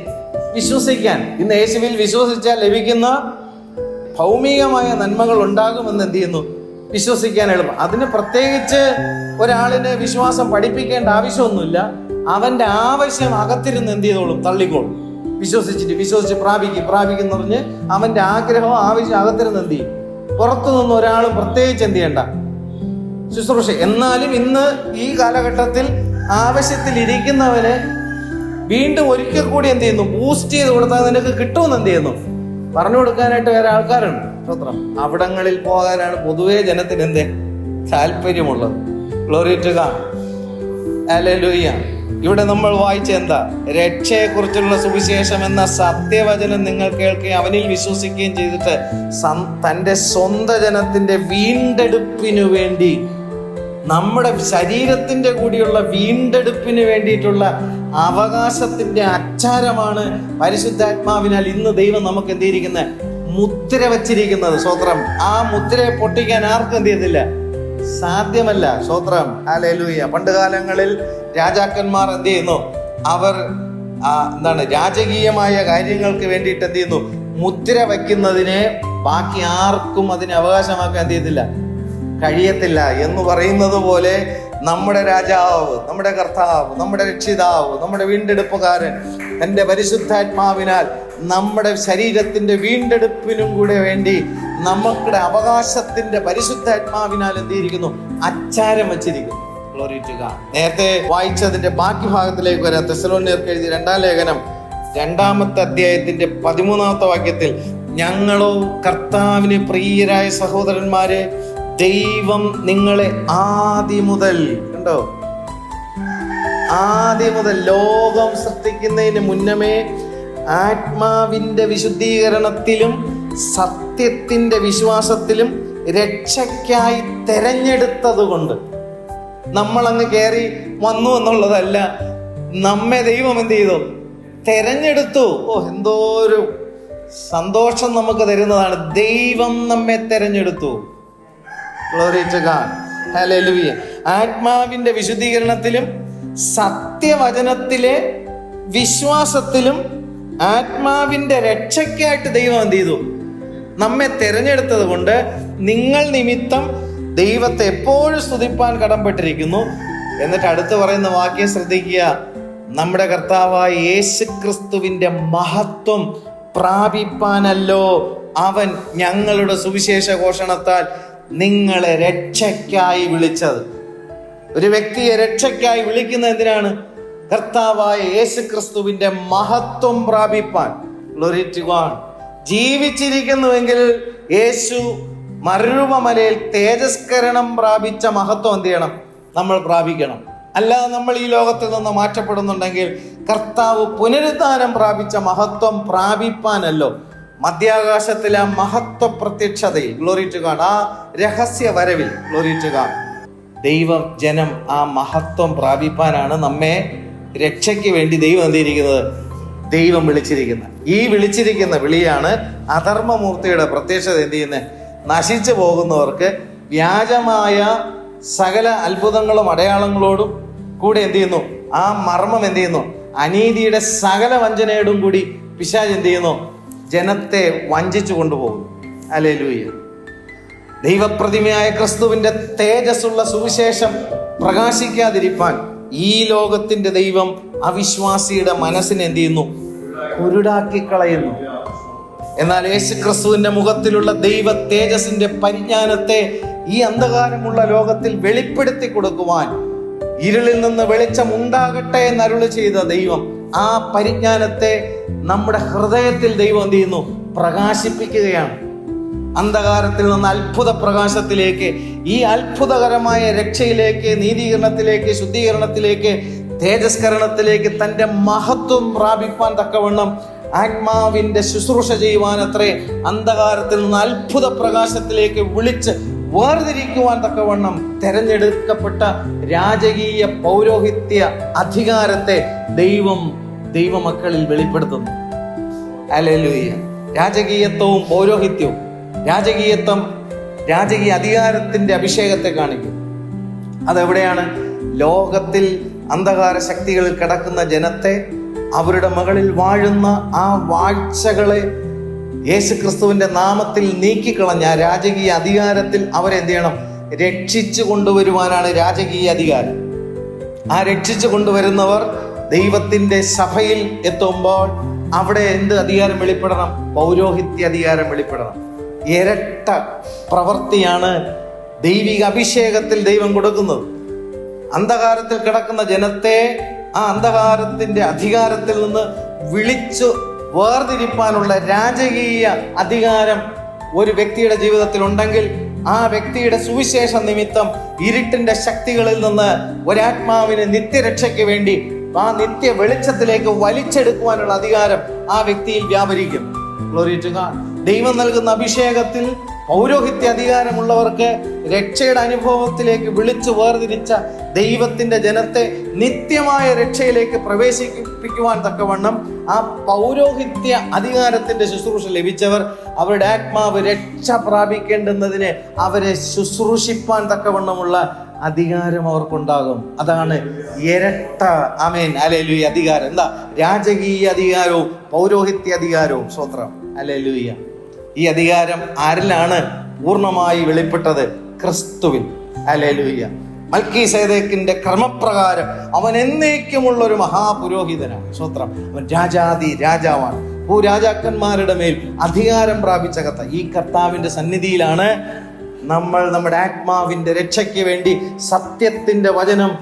വിശ്വസിക്കാൻ. ഇന്ന് യേശുവിൽ വിശ്വസിച്ചാൽ ലഭിക്കുന്ന ഭൗമികമായ നന്മകൾ ഉണ്ടാകുമെന്ന് എന്ത് ചെയ്യുന്നു? വിശ്വസിക്കാൻ എളുപ്പം. അതിന് പ്രത്യേകിച്ച് ഒരാളിന് വിശ്വാസം പഠിപ്പിക്കേണ്ട ആവശ്യമൊന്നുമില്ല. അവന്റെ ആവശ്യം അകത്തിരുന്ന് എന്ത് ചെയ്തോളും? തള്ളിക്കോളും. വിശ്വസിച്ച് പ്രാപിക്കും പറഞ്ഞ് അവന്റെ ആഗ്രഹവും ആവശ്യം അകത്തിരുന്ന് എന്ത് ചെയ്യും? പുറത്തു നിന്ന് ഒരാളും പ്രത്യേകിച്ച് എന്ത് ചെയ്യണ്ട, ശുശ്രൂഷ. എന്നാലും ഇന്ന് ഈ കാലഘട്ടത്തിൽ ആവശ്യത്തിൽ ഇരിക്കുന്നവന് വീണ്ടും ഒരിക്കൽ കൂടി എന്ത് ചെയ്യുന്നു? ബൂസ്റ്റ് ചെയ്ത് കൊടുത്താൽ നിനക്ക് കിട്ടുമെന്ന് എന്ത് ചെയ്യുന്നു? പറഞ്ഞു കൊടുക്കാനായിട്ട് വേറെ ആൾക്കാരുണ്ട്. സ്തോത്രം. അവിടങ്ങളിൽ പോകാനാണ് പൊതുവേ ജനത്തിന് എന്തേ താല്പര്യമുള്ളത്. Glory to God. ഹല്ലേലൂയ. ഇവിടെ നമ്മൾ വായിച്ച എന്താ? രക്ഷയെക്കുറിച്ചുള്ള സുവിശേഷം എന്ന സത്യവചനം നിങ്ങൾ കേൾക്കുകയും അവനിൽ വിശ്വസിക്കുകയും ചെയ്തിട്ട് തൻ്റെ സ്വന്തം ജനത്തിന്റെ വീണ്ടെടുപ്പിനു വേണ്ടി, നമ്മുടെ ശരീരത്തിന്റെ കൂടിയുള്ള വീണ്ടെടുപ്പിന് വേണ്ടിയിട്ടുള്ള അവകാശത്തിന്റെ അച്ചാരമാണ് പരിശുദ്ധാത്മാവിനാൽ ഇന്ന് ദൈവം നമുക്ക് എന്ത് ചെയ്തിരിക്കുന്നത്? മുദ്ര വച്ചിരിക്കുന്നത്. സ്തോത്രം. ആ മുദ്രയെ പൊട്ടിക്കാൻ ആർക്കും എന്ത് ചെയ്യത്തില്ല, സാധ്യമല്ല. സ്തോത്രം. ഹല്ലേലൂയ. പണ്ട് കാലങ്ങളിൽ രാജാക്കന്മാർ എന്ത് ചെയ്യുന്നു? അവർ രാജകീയമായ കാര്യങ്ങൾക്ക് വേണ്ടിയിട്ട് എന്ത് ചെയ്യുന്നു? മുദ്ര വയ്ക്കുന്നതിനെ ബാക്കി ആർക്കും അതിനെ അവകാശമാക്കാൻ എന്ത് ചെയ്യത്തില്ല, കഴിയത്തില്ല. എന്ന് പറയുന്നത് പോലെ നമ്മുടെ രാജാവ്, നമ്മുടെ കർത്താവ്, നമ്മുടെ രക്ഷിതാവ്, നമ്മുടെ വീണ്ടെടുപ്പുകാരൻ തൻ്റെ പരിശുദ്ധാത്മാവിനാൽ നമ്മുടെ ശരീരത്തിന്റെ വീണ്ടെടുപ്പിനും കൂടെ വേണ്ടി നമ്മുടെ അവകാശത്തിന്റെ പരിശുദ്ധാത്മാവിനാൽ എന്തിയിരിക്കുന്നു? അച്ചാരം വച്ചിരിക്കുന്നു. Glory to God. നേരത്തെ വായിച്ചതിന്റെ ബാക്കി ഭാഗത്തിലേക്ക് വരാം. തെസ്സലോനിയർക്ക് എഴുതിയ 2-ാം ലേഖനം 2-ാമത്തെ അധ്യായത്തിന്റെ 13-ാമത്തെ വാക്യത്തിൽ, ഞങ്ങളോ കർത്താവിന് പ്രിയരായ സഹോദരന്മാരെ, ദൈവം നിങ്ങളെ ആദ്യം മുതൽ, കണ്ടോ, ആദ്യം മുതൽ ലോകം സൃഷ്ടിക്കുന്നതിന് മുന്നമേ ആത്മാവിന്റെ വിശുദ്ധീകരണത്തിലും സത്യത്തിന്റെ വിശ്വാസത്തിലും രക്ഷയ്ക്കായി തെരഞ്ഞെടുത്തത് കൊണ്ട്. നമ്മളങ്ങ് കയറി വന്നു എന്നുള്ളതല്ല, നമ്മെ ദൈവം എന്ത് ചെയ്തു? തെരഞ്ഞെടുത്തു. എന്തോ ഒരു സന്തോഷം നമുക്ക് തരുന്നതാണ്. ദൈവം നമ്മെ തെരഞ്ഞെടുത്തു. Glory to God. ഹല്ലേലൂയ. ആത്മാവിന്റെ വിശുദ്ധീകരണത്തിലും സത്യവചനത്തിലെ വിശ്വാസത്തിലും ആത്മാവിന്റെ രക്ഷയ്ക്കായിട്ട് ദൈവം എന്ത് ചെയ്തു? നമ്മെ തെരഞ്ഞെടുത്തത് കൊണ്ട് നിങ്ങൾ നിമിത്തം ദൈവത്തെ എപ്പോഴും സ്തുതിപ്പാൻ കടംപെട്ടിരിക്കുന്നു. എന്നിട്ട് അടുത്ത് പറയുന്ന വാക്യം ശ്രദ്ധിക്കുക. നമ്മുടെ കർത്താവായ യേശുക്രിസ്തുവിന്റെ മഹത്വം പ്രാപിപ്പാനല്ലോ അവൻ ഞങ്ങളുടെ സുവിശേഷ ഘോഷണത്താൽ നിങ്ങളെ രക്ഷയ്ക്കായി വിളിച്ചത്. ഒരു വ്യക്തിയെ രക്ഷയ്ക്കായി വിളിക്കുന്നത് എന്തിനാണ്? കർത്താവായ യേശുക്രിസ്തുവിന്റെ മഹത്വം പ്രാപിപ്പാൻ. Glory to God. ജീവിച്ചിരിക്കുന്നുവെങ്കിൽ യേശു മരുഭൂമിയിൽ തേജസ്കരണം പ്രാപിച്ച മഹത്വം എന്ത് ചെയ്യണം? നമ്മൾ പ്രാപിക്കണം. അല്ലാതെ നമ്മൾ ഈ ലോകത്തിൽ നിന്ന് മാറ്റപ്പെടുന്നുണ്ടെങ്കിൽ കർത്താവ് പുനരുദ്ധാനം പ്രാപിച്ച മഹത്വം പ്രാപിപ്പാനല്ലോ മധ്യാകാശത്തിലെ ആ മഹത്വ പ്രത്യക്ഷതയിൽ, ഗ്ലോറി ടു ഗോഡ്, ആ രഹസ്യ വരവിൽ, ഗ്ലോറി ടു ഗോഡ്, ദൈവ ജനം ആ മഹത്വം പ്രാപിപ്പാനാണ് നമ്മെ രക്ഷയ്ക്ക് വേണ്ടി ദൈവം എന്തിരിക്കുന്നത്? ദൈവം വിളിച്ചിരിക്കുന്നത്. ഈ വിളിച്ചിരിക്കുന്ന വിളിയാണ് അധർമ്മമൂർത്തിയുടെ പ്രത്യക്ഷത. എന്ത് ചെയ്യുന്നത്? നശിച്ചു പോകുന്നവർക്ക് വ്യാജമായ സകല അത്ഭുതങ്ങളും അടയാളങ്ങളോടും കൂടെ എന്ത് ചെയ്യുന്നു? ആ മർമ്മം എന്ത് ചെയ്യുന്നു? അനീതിയുടെ സകല വഞ്ചനയോടും കൂടി പിശാച് എന്ത് ചെയ്യുന്നു? ജനത്തെ വഞ്ചിച്ചു കൊണ്ടുപോകുന്നു. ഹല്ലേലൂയ. ദൈവപ്രതിമയായ ക്രിസ്തുവിന്റെ തേജസ്സുള്ള സുവിശേഷം പ്രകാശിക്കാതിരിപ്പാൻ ഈ ലോകത്തിന്റെ ദൈവം അവിശ്വാസിയുടെ മനസ്സിനെ എന്ത് ചെയ്യുന്നു? കുരുടാക്കി കളയുന്നു. എന്നാൽ യേശു ക്രിസ്തുവിന്റെ മുഖത്തിലുള്ള ദൈവ തേജസ്സിന്റെ പരിജ്ഞാനത്തെ ഈ അന്ധകാരമുള്ള ലോകത്തിൽ വെളിപ്പെടുത്തി കൊടുക്കുവാൻ, ഇരുളിൽ നിന്ന് വെളിച്ചം ഉണ്ടാകട്ടെ എന്ന് അരുളി ചെയ്ത ദൈവം ആ പരിജ്ഞാനത്തെ നമ്മുടെ ഹൃദയത്തിൽ ദൈവം എന്ത് ചെയ്യുന്നു? പ്രകാശിപ്പിക്കുകയാണ്. അന്ധകാരത്തിൽ നിന്ന് അത്ഭുത പ്രകാശത്തിലേക്ക്, ഈ അത്ഭുതകരമായ രക്ഷയിലേക്ക്, നീതീകരണത്തിലേക്ക്, ശുദ്ധീകരണത്തിലേക്ക്, തേജസ്കരണത്തിലേക്ക് തൻ്റെ മഹത്വം പ്രാപിപ്പാൻ തക്കവണ്ണം ആത്മാവിന്റെ ശുശ്രൂഷ ചെയ്യുവാൻ അത്രേ അന്ധകാരത്തിൽ നിന്ന് അത്ഭുത പ്രകാശത്തിലേക്ക് വിളിച്ച് വേർതിരിക്കുവാൻ തക്കവണ്ണം തെരഞ്ഞെടുക്കപ്പെട്ട രാജകീയ പൗരോഹിത്യ അധികാരത്തെ ദൈവമക്കളിൽ വെളിപ്പെടുത്തുന്നു. ഹല്ലേലൂയ. രാജകീയത്വവും പൗരോഹിത്യവും, രാജകീയ അധികാരത്തിന്റെ അഭിഷേകത്തെ കാണിക്കും. അതെവിടെയാണ്? ലോകത്തിൽ അന്ധകാര ശക്തികളിൽ കിടക്കുന്ന ജനത്തെ, അവരുടെ മകളിൽ വാഴുന്ന ആ വാഴ്ചകളെ യേശുക്രിസ്തുവിന്റെ നാമത്തിൽ നീക്കിക്കളഞ്ഞ ആ രാജകീയ അധികാരത്തിൽ അവരെന്ത് ചെയ്യണം? രക്ഷിച്ചു കൊണ്ടുവരുവാനാണ് രാജകീയ അധികാരം. ആ രക്ഷിച്ചു കൊണ്ടുവരുന്നവർ ദൈവത്തിന്റെ സഭയിൽ എത്തുമ്പോൾ അവിടെ എന്ത് അധികാരം വെളിപ്പെടണം? പൗരോഹിത്യ അധികാരം വെളിപ്പെടണം. ഇരട്ട പ്രവൃത്തിയാണ് ദൈവിക അഭിഷേകത്തിൽ ദൈവം കൊടുക്കുന്നത്. അന്ധകാരത്തിൽ കിടക്കുന്ന ജനത്തെ ആ അന്ധകാരത്തിന്റെ അധികാരത്തിൽ നിന്ന് വിളിച്ചു വേർതിരിപ്പാനുള്ള രാജകീയ അധികാരം ഒരു വ്യക്തിയുടെ ജീവിതത്തിൽ ഉണ്ടെങ്കിൽ ആ വ്യക്തിയുടെ സുവിശേഷ നിമിത്തം ഇരുട്ടിന്റെ ശക്തികളിൽ നിന്ന് ഒരാത്മാവിന് നിത്യരക്ഷയ്ക്ക് വേണ്ടി ആ നിത്യ വെളിച്ചത്തിലേക്ക് വലിച്ചെടുക്കുവാനുള്ള അധികാരം ആ വ്യക്തിയിൽ വ്യാപരിക്കും. Glory to God. ദൈവം നൽകുന്ന അഭിഷേകത്തിൽ പൗരോഹിത്യ അധികാരമുള്ളവർക്ക് രക്ഷയുടെ അനുഭവത്തിലേക്ക് വിളിച്ചു വേർതിരിച്ച ദൈവത്തിന്റെ ജനത്തെ നിത്യമായ രക്ഷയിലേക്ക് പ്രവേശിപ്പിക്കുവാൻ തക്കവണ്ണം ആ പൗരോഹിത്യ അധികാരത്തിന്റെ ശുശ്രൂഷ ലഭിച്ചവർ അവരുടെ ആത്മാവ് രക്ഷ പ്രാപിക്കേണ്ടുന്നതിനെ അവരെ ശുശ്രൂഷിപ്പാൻ തക്കവണ്ണമുള്ള അധികാരം അവർക്കുണ്ടാകും. അതാണ് ഇരട്ട ആമേൻ ഹല്ലേലൂയ അധികാരം. എന്താ? രാജകീയ അധികാരവും പൗരോഹിത്യ അധികാരവും. സ്തോത്രം ഹല്ലേലൂയ. ഈ അധികാരം ആരിലാണ് പൂർണ്ണമായി വെളിപ്പെട്ടത്? ക്രിസ്തുവിൽ. ഹല്ലേലൂയ. മൽക്കീസേദെക്കിന്റെ കർമ്മപ്രകാരം അവൻ എന്നേക്കുമുള്ള ഒരു മഹാപുരോഹിതനാണ്. സ്തോത്രം. അവൻ രാജാവാണ്. ഭൂരാജാക്കന്മാരുടെ മേൽ അധികാരം പ്രാപിച്ച കർത്താവ്. ഈ കർത്താവിന്റെ സന്നിധിയിലാണ് നമ്മൾ നമ്മുടെ ആത്മാവിന്റെ രക്ഷയ്ക്ക് വേണ്ടി സത്യത്തിന്റെ വചനം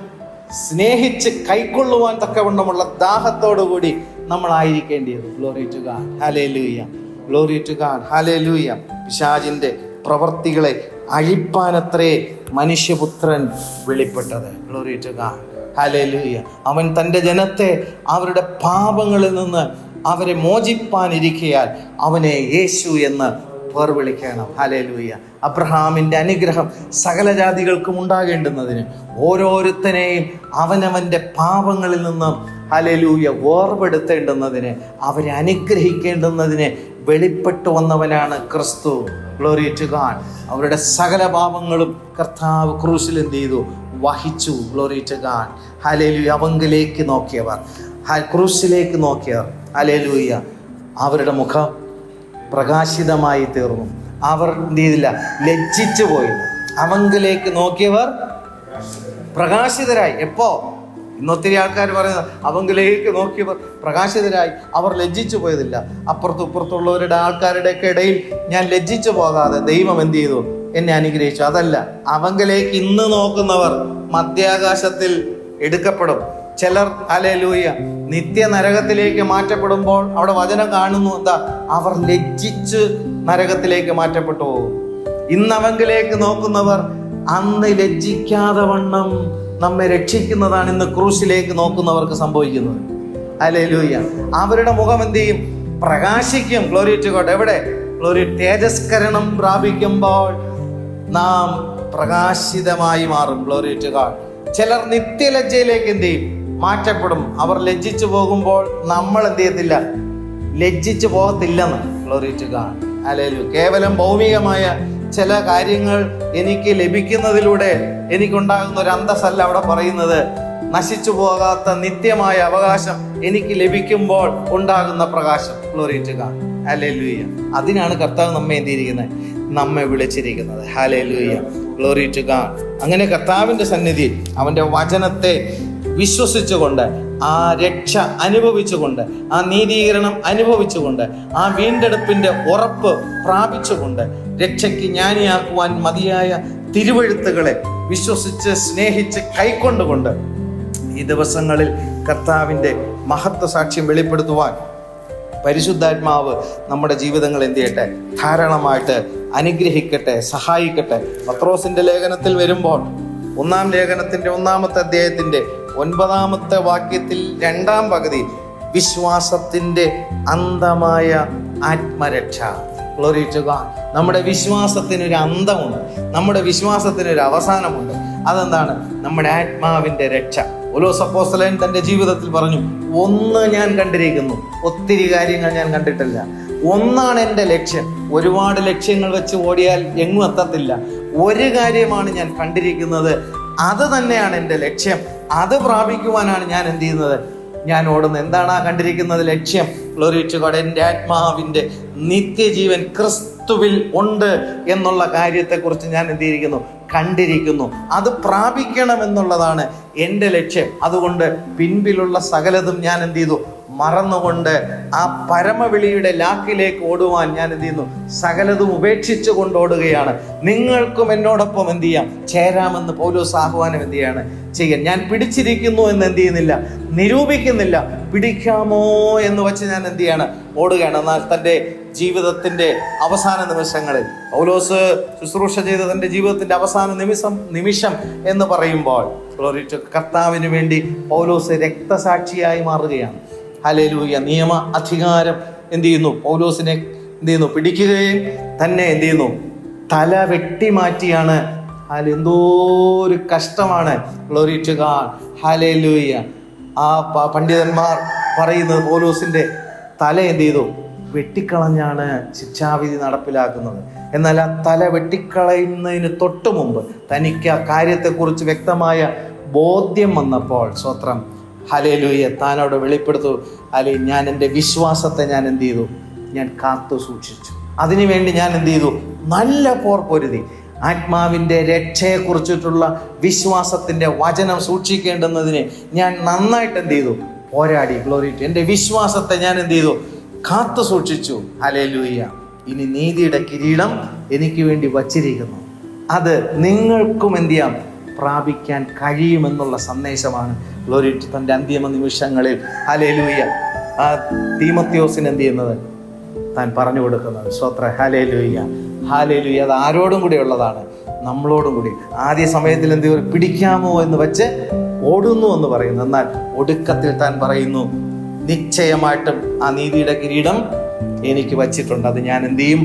സ്നേഹിച്ച് കൈക്കൊള്ളുവാൻ തക്കവണ്ണമുള്ള ദാഹത്തോടുകൂടി നമ്മൾ ആയിരിക്കേണ്ടത്. Glory to God. ഹല്ലേലൂയ. Glory to God. ഹല്ലേലൂയ. പിശാചിന്റെ പ്രവർത്തികളെ അഴിപ്പാനത്രേ മനുഷ്യപുത്രൻ വെളിപ്പെട്ടത്. Glory to God. ഹല്ലേലൂയ. അവൻ തൻ്റെ ജനത്തെ അവരുടെ പാപങ്ങളിൽ നിന്ന് അവരെ മോചിപ്പാനിരിക്കയാൽ അവനെ യേശു എന്ന് പേർ വിളിക്കണം. ഹല്ലേലൂയ. അബ്രഹാമിന്റെ അനുഗ്രഹം സകല ജാതികൾക്കും ഉണ്ടാകേണ്ടുന്നതിന് ഓരോരുത്തനെയും അവനവന്റെ പാപങ്ങളിൽ നിന്നും ഹല്ലേലൂയ വേർപെടുത്തേണ്ടുന്നതിന് അവരെ അനുഗ്രഹിക്കേണ്ടുന്നതിന് വെളിപ്പെട്ടു വന്നവനാണ് ക്രിസ്തു. Glory to God. അവരുടെ സകല പാപങ്ങളും കർത്താവ് ക്രൂശിൽ എന്ത് ചെയ്തു? വഹിച്ചു. Glory to God. ഹല്ലേലൂയ. അവങ്കിലേക്ക് നോക്കിയവർ, ക്രൂശിലേക്ക് നോക്കിയവർ, ഹല്ലേലൂയ, അവരുടെ മുഖം പ്രകാശിതമായി തീർന്നു. അവർ എന്ത് ചെയ്തില്ല? ലജ്ജിച്ചു പോയില്ല. അവങ്കിലേക്ക് നോക്കിയവർ പ്രകാശിതരായി. എപ്പോ? ഇന്നൊത്തിരി ആൾക്കാർ പറയുന്നത് അവങ്കിലേക്ക് നോക്കിയവർ പ്രകാശിതരായി. അവർ ലജ്ജിച്ചു പോയതില്ല. അപ്പുറത്തും ഇപ്പുറത്തുള്ളവരുടെ ആൾക്കാരുടെയൊക്കെ ഇടയിൽ ഞാൻ ലജ്ജിച്ചു പോകാതെ ദൈവം എന്ത് ചെയ്തു? എന്നെ അനുഗ്രഹിച്ചു. അതല്ല, അവങ്കിലേക്ക് ഇന്ന് നോക്കുന്നവർ മധ്യാകാശത്തിൽ എടുക്കപ്പെടും. ചിലർ ഹല്ലേലൂയ നിത്യ നരകത്തിലേക്ക് മാറ്റപ്പെടുമ്പോൾ അവിടെ വചനം കാണുന്നു. എന്താ? അവർ ലജ്ജിച്ച് നരകത്തിലേക്ക് മാറ്റപ്പെട്ടു പോകും. ഇന്നവങ്കിലേക്ക് നോക്കുന്നവർ അന്ന് ലജ്ജിക്കാതെ വണ്ണം നമ്മെ രക്ഷിക്കുന്നതാണ് ഇന്ന് ക്രൂശിലേക്ക് നോക്കുന്നവർക്ക് സംഭവിക്കുന്നത്. ഹല്ലേലൂയ. അവരുടെ മുഖം എന്ത് ചെയ്യും? പ്രകാശിക്കും. Glory to God. എവിടെ? ഗ്ലോറി. തേജസ്കരണം പ്രാപിക്കുമ്പോൾ നാം പ്രകാശിതമായി മാറും. Glory to God. ചിലർ നിത്യലജ്ജയിലേക്ക് എന്ത് ചെയ്യും? മാറ്റപ്പെടും. അവർ ലജ്ജിച്ചു പോകുമ്പോൾ നമ്മൾ എന്ത് ചെയ്യത്തില്ല? ലജ്ജിച്ചു പോകത്തില്ലെന്ന്. Glory to God. ഹല്ലേലൂയ. കേവലം ഭൗമികമായ ചില കാര്യങ്ങൾ എനിക്ക് ലഭിക്കുന്നതിലൂടെ എനിക്കുണ്ടാകുന്ന ഒരു അന്തസ്സല്ല അവിടെ പറയുന്നത്. നശിച്ചു പോകാത്ത നിത്യമായ അവകാശം എനിക്ക് ലഭിക്കുമ്പോൾ ഉണ്ടാകുന്ന പ്രകാശം. Glory to God. ഹല്ലേലൂയ. അതിനാണ് കർത്താവ് നമ്മെ എന്തിരിക്കുന്നത്? നമ്മെ വിളിച്ചിരിക്കുന്നത്. ഹല്ലേലൂയ. Glory to God. അങ്ങനെ കർത്താവിന്റെ സന്നിധി അവന്റെ വചനത്തെ വിശ്വസിച്ചുകൊണ്ട്, ആ രക്ഷ അനുഭവിച്ചുകൊണ്ട്, ആ നീതീകരണം അനുഭവിച്ചുകൊണ്ട്, ആ വീണ്ടെടുപ്പിന്റെ ഉറപ്പ് പ്രാപിച്ചുകൊണ്ട്, രക്ഷയ്ക്ക് ജ്ഞാനിയാക്കുവാൻ മതിയായ തിരുവെഴുത്തുകളെ വിശ്വസിച്ച് സ്നേഹിച്ച് കൈക്കൊണ്ടുകൊണ്ട് ഈ ദിവസങ്ങളിൽ കർത്താവിൻ്റെ മഹത്വ സാക്ഷ്യം വെളിപ്പെടുത്തുവാൻ പരിശുദ്ധാത്മാവ് നമ്മുടെ ജീവിതങ്ങൾ എന്ത് ചെയ്യട്ടെ? ധാരാളമായിട്ട് അനുഗ്രഹിക്കട്ടെ, സഹായിക്കട്ടെ. പത്രോസിന്റെ ലേഖനത്തിൽ വരുമ്പോൾ 1-ാം ലേഖനത്തിന്റെ 1-ാമത്തെ അധ്യായത്തിന്റെ 9-ാമത്തെ വാക്യത്തിൽ 2-ാം പകുതി വിശ്വാസത്തിൻ്റെ അന്തമായ ആത്മരക്ഷ. Glory to God. നമ്മുടെ വിശ്വാസത്തിനൊരു അന്തമുണ്ട്, നമ്മുടെ വിശ്വാസത്തിനൊരു അവസാനമുണ്ട്. അതെന്താണ്? നമ്മുടെ ആത്മാവിൻ്റെ രക്ഷ. പൗലോസ് അപ്പോസ്തലൻ തൻ്റെ ജീവിതത്തിൽ പറഞ്ഞു, ഒന്ന് ഞാൻ കണ്ടിരിക്കുന്നു, ഒത്തിരി കാര്യങ്ങൾ ഞാൻ കണ്ടിട്ടില്ല. ഒന്നാണ് എൻ്റെ ലക്ഷ്യം. ഒരുപാട് ലക്ഷ്യങ്ങൾ വെച്ച് ഓടിയാൽ എങ്ങും എത്തത്തില്ല. ഒരു കാര്യമാണ് ഞാൻ കണ്ടിരിക്കുന്നത്, അത് തന്നെയാണ് എൻ്റെ ലക്ഷ്യം. അത് പ്രാപിക്കുവാനാണ് ഞാൻ എന്ത് ചെയ്യുന്നത്? ഞാൻ ഓടുന്നത്. എന്താണ് ആ കണ്ടിരിക്കുന്നത് ലക്ഷ്യം? Glory to God. എൻ്റെ ആത്മാവിൻ്റെ നിത്യജീവൻ ക്രിസ്തുവിൽ ഉണ്ട് എന്നുള്ള കാര്യത്തെക്കുറിച്ച് ഞാൻ എന്ത് ചെയ്തിരിക്കുന്നു? കണ്ടിരിക്കുന്നു. അത് പ്രാപിക്കണമെന്നുള്ളതാണ് എൻ്റെ ലക്ഷ്യം. അതുകൊണ്ട് പിൻപിലുള്ള സകലതും ഞാൻ എന്ത് ചെയ്തു? മറന്നുകൊണ്ട് ആ പരമവിളിയുടെ ലാക്കിലേക്ക് ഓടുവാൻ ഞാൻ എന്ത് ചെയ്യുന്നു? സകലതും ഉപേക്ഷിച്ചു കൊണ്ടോടുകയാണ്. നിങ്ങൾക്കും എന്നോടൊപ്പം എന്ത് ചെയ്യാം? ചേരാമെന്ന് പൗലോസ് ആഹ്വാനം എന്ത് ചെയ്യാണ്? ചെയ്യാൻ. ഞാൻ പിടിച്ചിരിക്കുന്നു എന്ന് എന്ത് ചെയ്യുന്നില്ല? നിരൂപിക്കുന്നില്ല. പിടിക്കാമോ എന്ന് വെച്ച് ഞാൻ എന്ത് ചെയ്യാണ്? ഓടുകയാണ്. എന്നാൽ തൻ്റെ ജീവിതത്തിൻ്റെ അവസാന നിമിഷങ്ങളിൽ പൗലോസ് ശുശ്രൂഷ ചെയ്ത തൻ്റെ ജീവിതത്തിൻ്റെ അവസാന നിമിഷം എന്ന് പറയുമ്പോൾ കർത്താവിന് വേണ്ടി പൗലോസ് രക്തസാക്ഷിയായി മാറുകയാണ്. ഹല്ലേലൂയ. നിയമ അധികാരം എന്ത് ചെയ്യുന്നു? പൗലോസിനെ എന്ത് ചെയ്യുന്നു? പിടിക്കുകയും തന്നെ എന്ത് ചെയ്യുന്നു? തല വെട്ടിമാറ്റിയാണ്. എന്തോ ഒരു കഷ്ടമാണ്. Glory to God. ഹല്ലേലൂയ. ആ പണ്ഡിതന്മാർ പറയുന്നത് പൗലോസിന്റെ തല എന്ത് ചെയ്തു? വെട്ടിക്കളഞ്ഞാണ് ശിക്ഷാവിധി നടപ്പിലാക്കുന്നത്. എന്നാൽ ആ തല വെട്ടിക്കളയുന്നതിന് തൊട്ട് മുമ്പ് തനിക്ക് ആ കാര്യത്തെക്കുറിച്ച് വ്യക്തമായ ബോധ്യം വന്നപ്പോൾ സ്വത്രം ഹല്ലേലൂയ താനോട് വെളിപ്പെടുത്തു. അല്ലെ, ഞാൻ എൻ്റെ വിശ്വാസത്തെ ഞാൻ എന്ത് ചെയ്തു? ഞാൻ കാത്തു സൂക്ഷിച്ചു. അതിനുവേണ്ടി ഞാൻ എന്ത് ചെയ്തു? നല്ല പോർ പൊരുതി. ആത്മാവിൻ്റെ രക്ഷയെക്കുറിച്ചിട്ടുള്ള വിശ്വാസത്തിൻ്റെ വചനം സൂക്ഷിക്കേണ്ടുന്നതിന് ഞാൻ നന്നായിട്ട് എന്ത് ചെയ്തു? പോരാടി. Glory to. എൻ്റെ വിശ്വാസത്തെ ഞാൻ എന്ത് ചെയ്തു? കാത്തു സൂക്ഷിച്ചു. ഹല്ലേലൂയ. ഇനി നീതിയുടെ കിരീടം എനിക്ക് വേണ്ടി വച്ചിരിക്കുന്നു. അത് നിങ്ങൾക്കും എന്ത് ചെയ്യാം? പ്രാപിക്കാൻ കഴിയുമെന്നുള്ള സന്ദേശമാണ് ഗ്ലോറി ടു തൻ്റെ അന്തിമ നിമിഷങ്ങളിൽ ഹല്ലേലൂയ ആ തീമോത്തിയോസിന് എന്ത് ചെയ്യുന്നത്? താൻ പറഞ്ഞു കൊടുക്കുന്നത്. സ്തോത്ര. ഹല്ലേലൂയ. ഹല്ലേലൂയ. അത് ആരോടും കൂടി ഉള്ളതാണ്, നമ്മളോടും കൂടി. ആദ്യ സമയത്തിൽ എന്ത് ചെയ്യും? പിടിക്കാമോ എന്ന് വെച്ച് ഓടുന്നു എന്ന് പറയുന്നു. എന്നാൽ ഒടുക്കത്തിൽ താൻ പറയുന്നു, നിശ്ചയമായിട്ടും ആ നീതിയുടെ കിരീടം എനിക്ക് വച്ചിട്ടുണ്ട്. അത് ഞാൻ എന്ത് ചെയ്യും?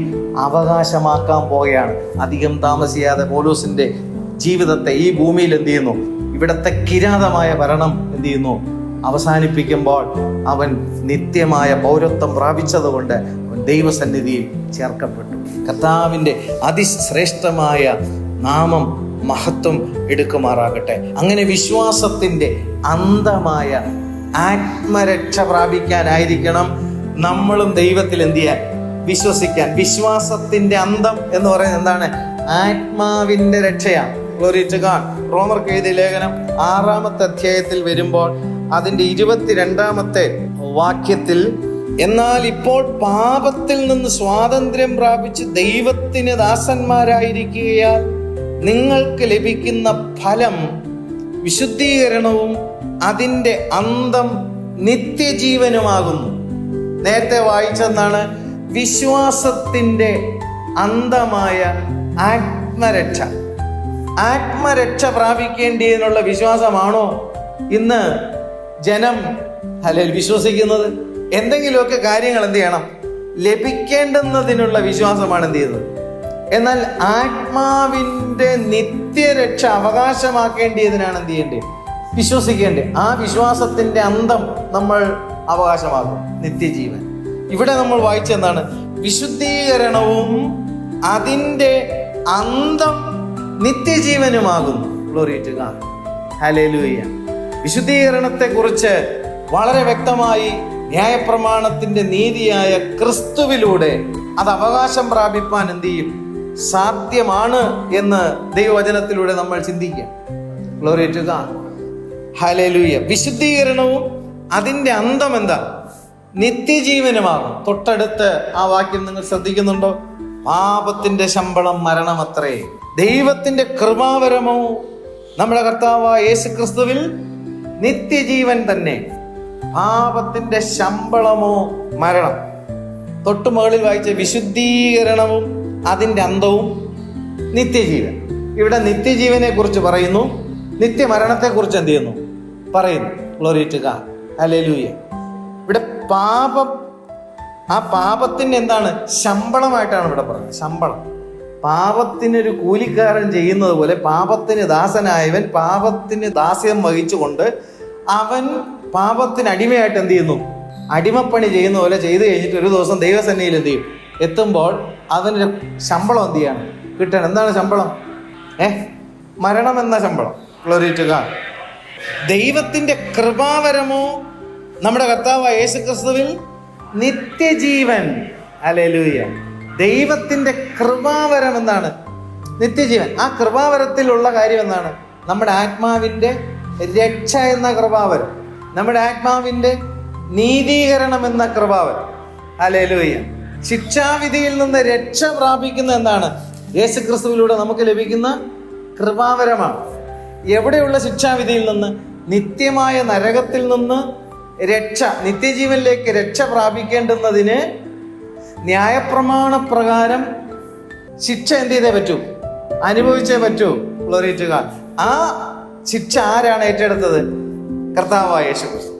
അവകാശമാക്കാൻ പോവുകയാണ്. അധികം താമസിയാതെ പൗലോസിന്റെ ജീവിതത്തെ ഈ ഭൂമിയിൽ എന്ത് ചെയ്യുന്നു? ഇവിടത്തെ കിരാതമായ ഭരണം എന്ത് ചെയ്യുന്നു? അവസാനിപ്പിക്കുമ്പോൾ അവൻ നിത്യമായ പൗരത്വം പ്രാപിച്ചതുകൊണ്ട് അവൻ ദൈവസന്നിധിയിൽ ചേർക്കപ്പെട്ടു. കർത്താവിൻ്റെ അതിശ്രേഷ്ഠമായ നാമം മഹത്വം എടുക്കുമാറാകട്ടെ. അങ്ങനെ വിശ്വാസത്തിൻ്റെ അന്തമായ ആത്മരക്ഷ പ്രാപിക്കാനായിരിക്കണം നമ്മളും ദൈവത്തിൽ എന്ത് ചെയ്യാൻ? വിശ്വസിക്കാൻ. വിശ്വാസത്തിൻ്റെ അന്തം എന്ന് പറയുന്നത് എന്താണ്? ആത്മാവിൻ്റെ രക്ഷയാണ്. Glory to God. റോമർക്ക് എഴുതിയ ലേഖനം 6-ാമത്തെ അധ്യായത്തിൽ വരുമ്പോൾ അതിൻ്റെ 22-ാമത്തെ വാക്യത്തിൽ, എന്നാൽ ഇപ്പോൾ പാപത്തിൽ നിന്ന് സ്വാതന്ത്ര്യം പ്രാപിച്ച് ദൈവത്തിന് ദാസന്മാരായിരിക്കുകയാൽ നിങ്ങൾക്ക് ലഭിക്കുന്ന ഫലം വിശുദ്ധീകരണവും അതിൻ്റെ അന്തം നിത്യജീവനുമാകുന്നു. നേരത്തെ വായിച്ചെന്നാണ് വിശ്വാസത്തിൻ്റെ അന്തമായ ആത്മരക്ഷ. ആത്മരക്ഷ പ്രാപിക്കേണ്ടതിനുള്ള വിശ്വാസമാണോ ഇന്ന് ജനം വിശ്വസിക്കുന്നത്? എന്തെങ്കിലുമൊക്കെ കാര്യങ്ങൾ എന്ത് ചെയ്യണം? ലഭിക്കേണ്ടുന്നതിനുള്ള വിശ്വാസമാണ് എന്ത് ചെയ്യുന്നത്? എന്നാൽ ആത്മാവിൻ്റെ നിത്യരക്ഷ അവകാശമാക്കേണ്ടതിനാണ് എന്ത് ചെയ്യേണ്ടത്? വിശ്വസിക്കേണ്ടത്. ആ വിശ്വാസത്തിൻ്റെ അന്തം നമ്മൾ അവകാശമാക്കും, നിത്യജീവൻ. ഇവിടെ നമ്മൾ വായിച്ചെന്താണ്? വിശുദ്ധീകരണവും അതിൻ്റെ അന്തം നിത്യജീവനുമാകുന്നു. Glory to God. ഹല്ലേലൂയ. വിശുദ്ധീകരണത്തെക്കുറിച്ച് വളരെ വ്യക്തമായി ന്യായപ്രമാണത്തിന്റെ നീതിയായ ക്രിസ്തുവിലൂടെ അത് അവകാശം പ്രാപിപ്പാൻ എന്ത് ചെയ്യും? സാധ്യമാണ് എന്ന് ദൈവവചനത്തിലൂടെ നമ്മൾ ചിന്തിക്കുക. Glory to God. ഹല്ലേലൂയ. വിശുദ്ധീകരണവും അതിൻ്റെ അന്തം എന്താ? നിത്യജീവനുമാകും. തൊട്ടടുത്ത് ആ വാക്യം നിങ്ങൾ ശ്രദ്ധിക്കുന്നുണ്ടോ? പാപത്തിന്റെ ശമ്പളം മരണമത്രേ, ദൈവത്തിന്റെ കൃപാവരമോ നമ്മുടെ കർത്താവായ യേശു ക്രിസ്തുവിൽ നിത്യജീവൻ തന്നെ. പാപത്തിന്റെ ശമ്പളമോ മരണം. തൊട്ടു മുകളിൽ വായിച്ച വിശുദ്ധീകരണവും അതിൻ്റെ അന്തവും നിത്യജീവൻ. ഇവിടെ നിത്യജീവനെ കുറിച്ച് പറയുന്നു, നിത്യമരണത്തെ കുറിച്ച് എന്ത് ചെയ്യുന്നു? പറയുന്നു. Glory to God. ഹല്ലേലൂയ. ഇവിടെ ആ പാപത്തിന് എന്താണ് ശമ്പളമായിട്ടാണ് ഇവിടെ പറഞ്ഞത്. ശമ്പളം. പാപത്തിനൊരു കൂലിക്കാരൻ ചെയ്യുന്നത് പോലെ പാപത്തിന് ദാസനായവൻ പാപത്തിന് ദാസ്യം വഹിച്ചുകൊണ്ട് അവൻ പാപത്തിന് അടിമയായിട്ട് എന്ത് ചെയ്യുന്നു? അടിമപ്പണി ചെയ്യുന്ന പോലെ ചെയ്തു കഴിഞ്ഞിട്ട് ഒരു ദിവസം ദൈവസന്നിധിയിൽ എന്ത് ചെയ്യും? എത്തുമ്പോൾ അവനൊരു ശമ്പളം എന്ത് ചെയ്യാണ്? കിട്ടണം. എന്താണ് ശമ്പളം? മരണം എന്ന ശമ്പളം. Glory to God. ദൈവത്തിൻ്റെ കൃപാവരമോ നമ്മുടെ കർത്താവായ യേശുക്രിസ്തുവിൽ നിത്യജീവൻ. ഹല്ലേലൂയ. ദൈവത്തിൻ്റെ കൃപാവരം എന്താണ്? നിത്യജീവൻ. ആ കൃപാവരത്തിലുള്ള കാര്യം എന്താണ്? നമ്മുടെ ആത്മാവിൻ്റെ രക്ഷ എന്ന കൃപാവരം, നമ്മുടെ ആത്മാവിൻ്റെ നീതീകരണം എന്ന കൃപാവരം. ഹല്ലേലൂയ. ശിക്ഷാവിധിയിൽ നിന്ന് രക്ഷ പ്രാപിക്കുന്ന എന്താണ്? യേശുക്രിസ്തുവിലൂടെ നമുക്ക് ലഭിക്കുന്ന കൃപാവരമാണ്. എവിടെയുള്ള ശിക്ഷാവിധിയിൽ നിന്ന്? നിത്യമായ നരകത്തിൽ നിന്ന് രക്ഷ, നിത്യജീവനിലേക്ക് രക്ഷ പ്രാപിക്കേണ്ടുന്നതിന് ന്യായപ്രമാണ പ്രകാരം ശിക്ഷ എന്ത് ചെയ്തേ പറ്റൂ? അനുഭവിച്ചേ പറ്റൂ. Glory to God. ആ ശിക്ഷ ആരാണ് ഏറ്റെടുത്തത്? കർത്താവായ യേശുക്രിസ്തു.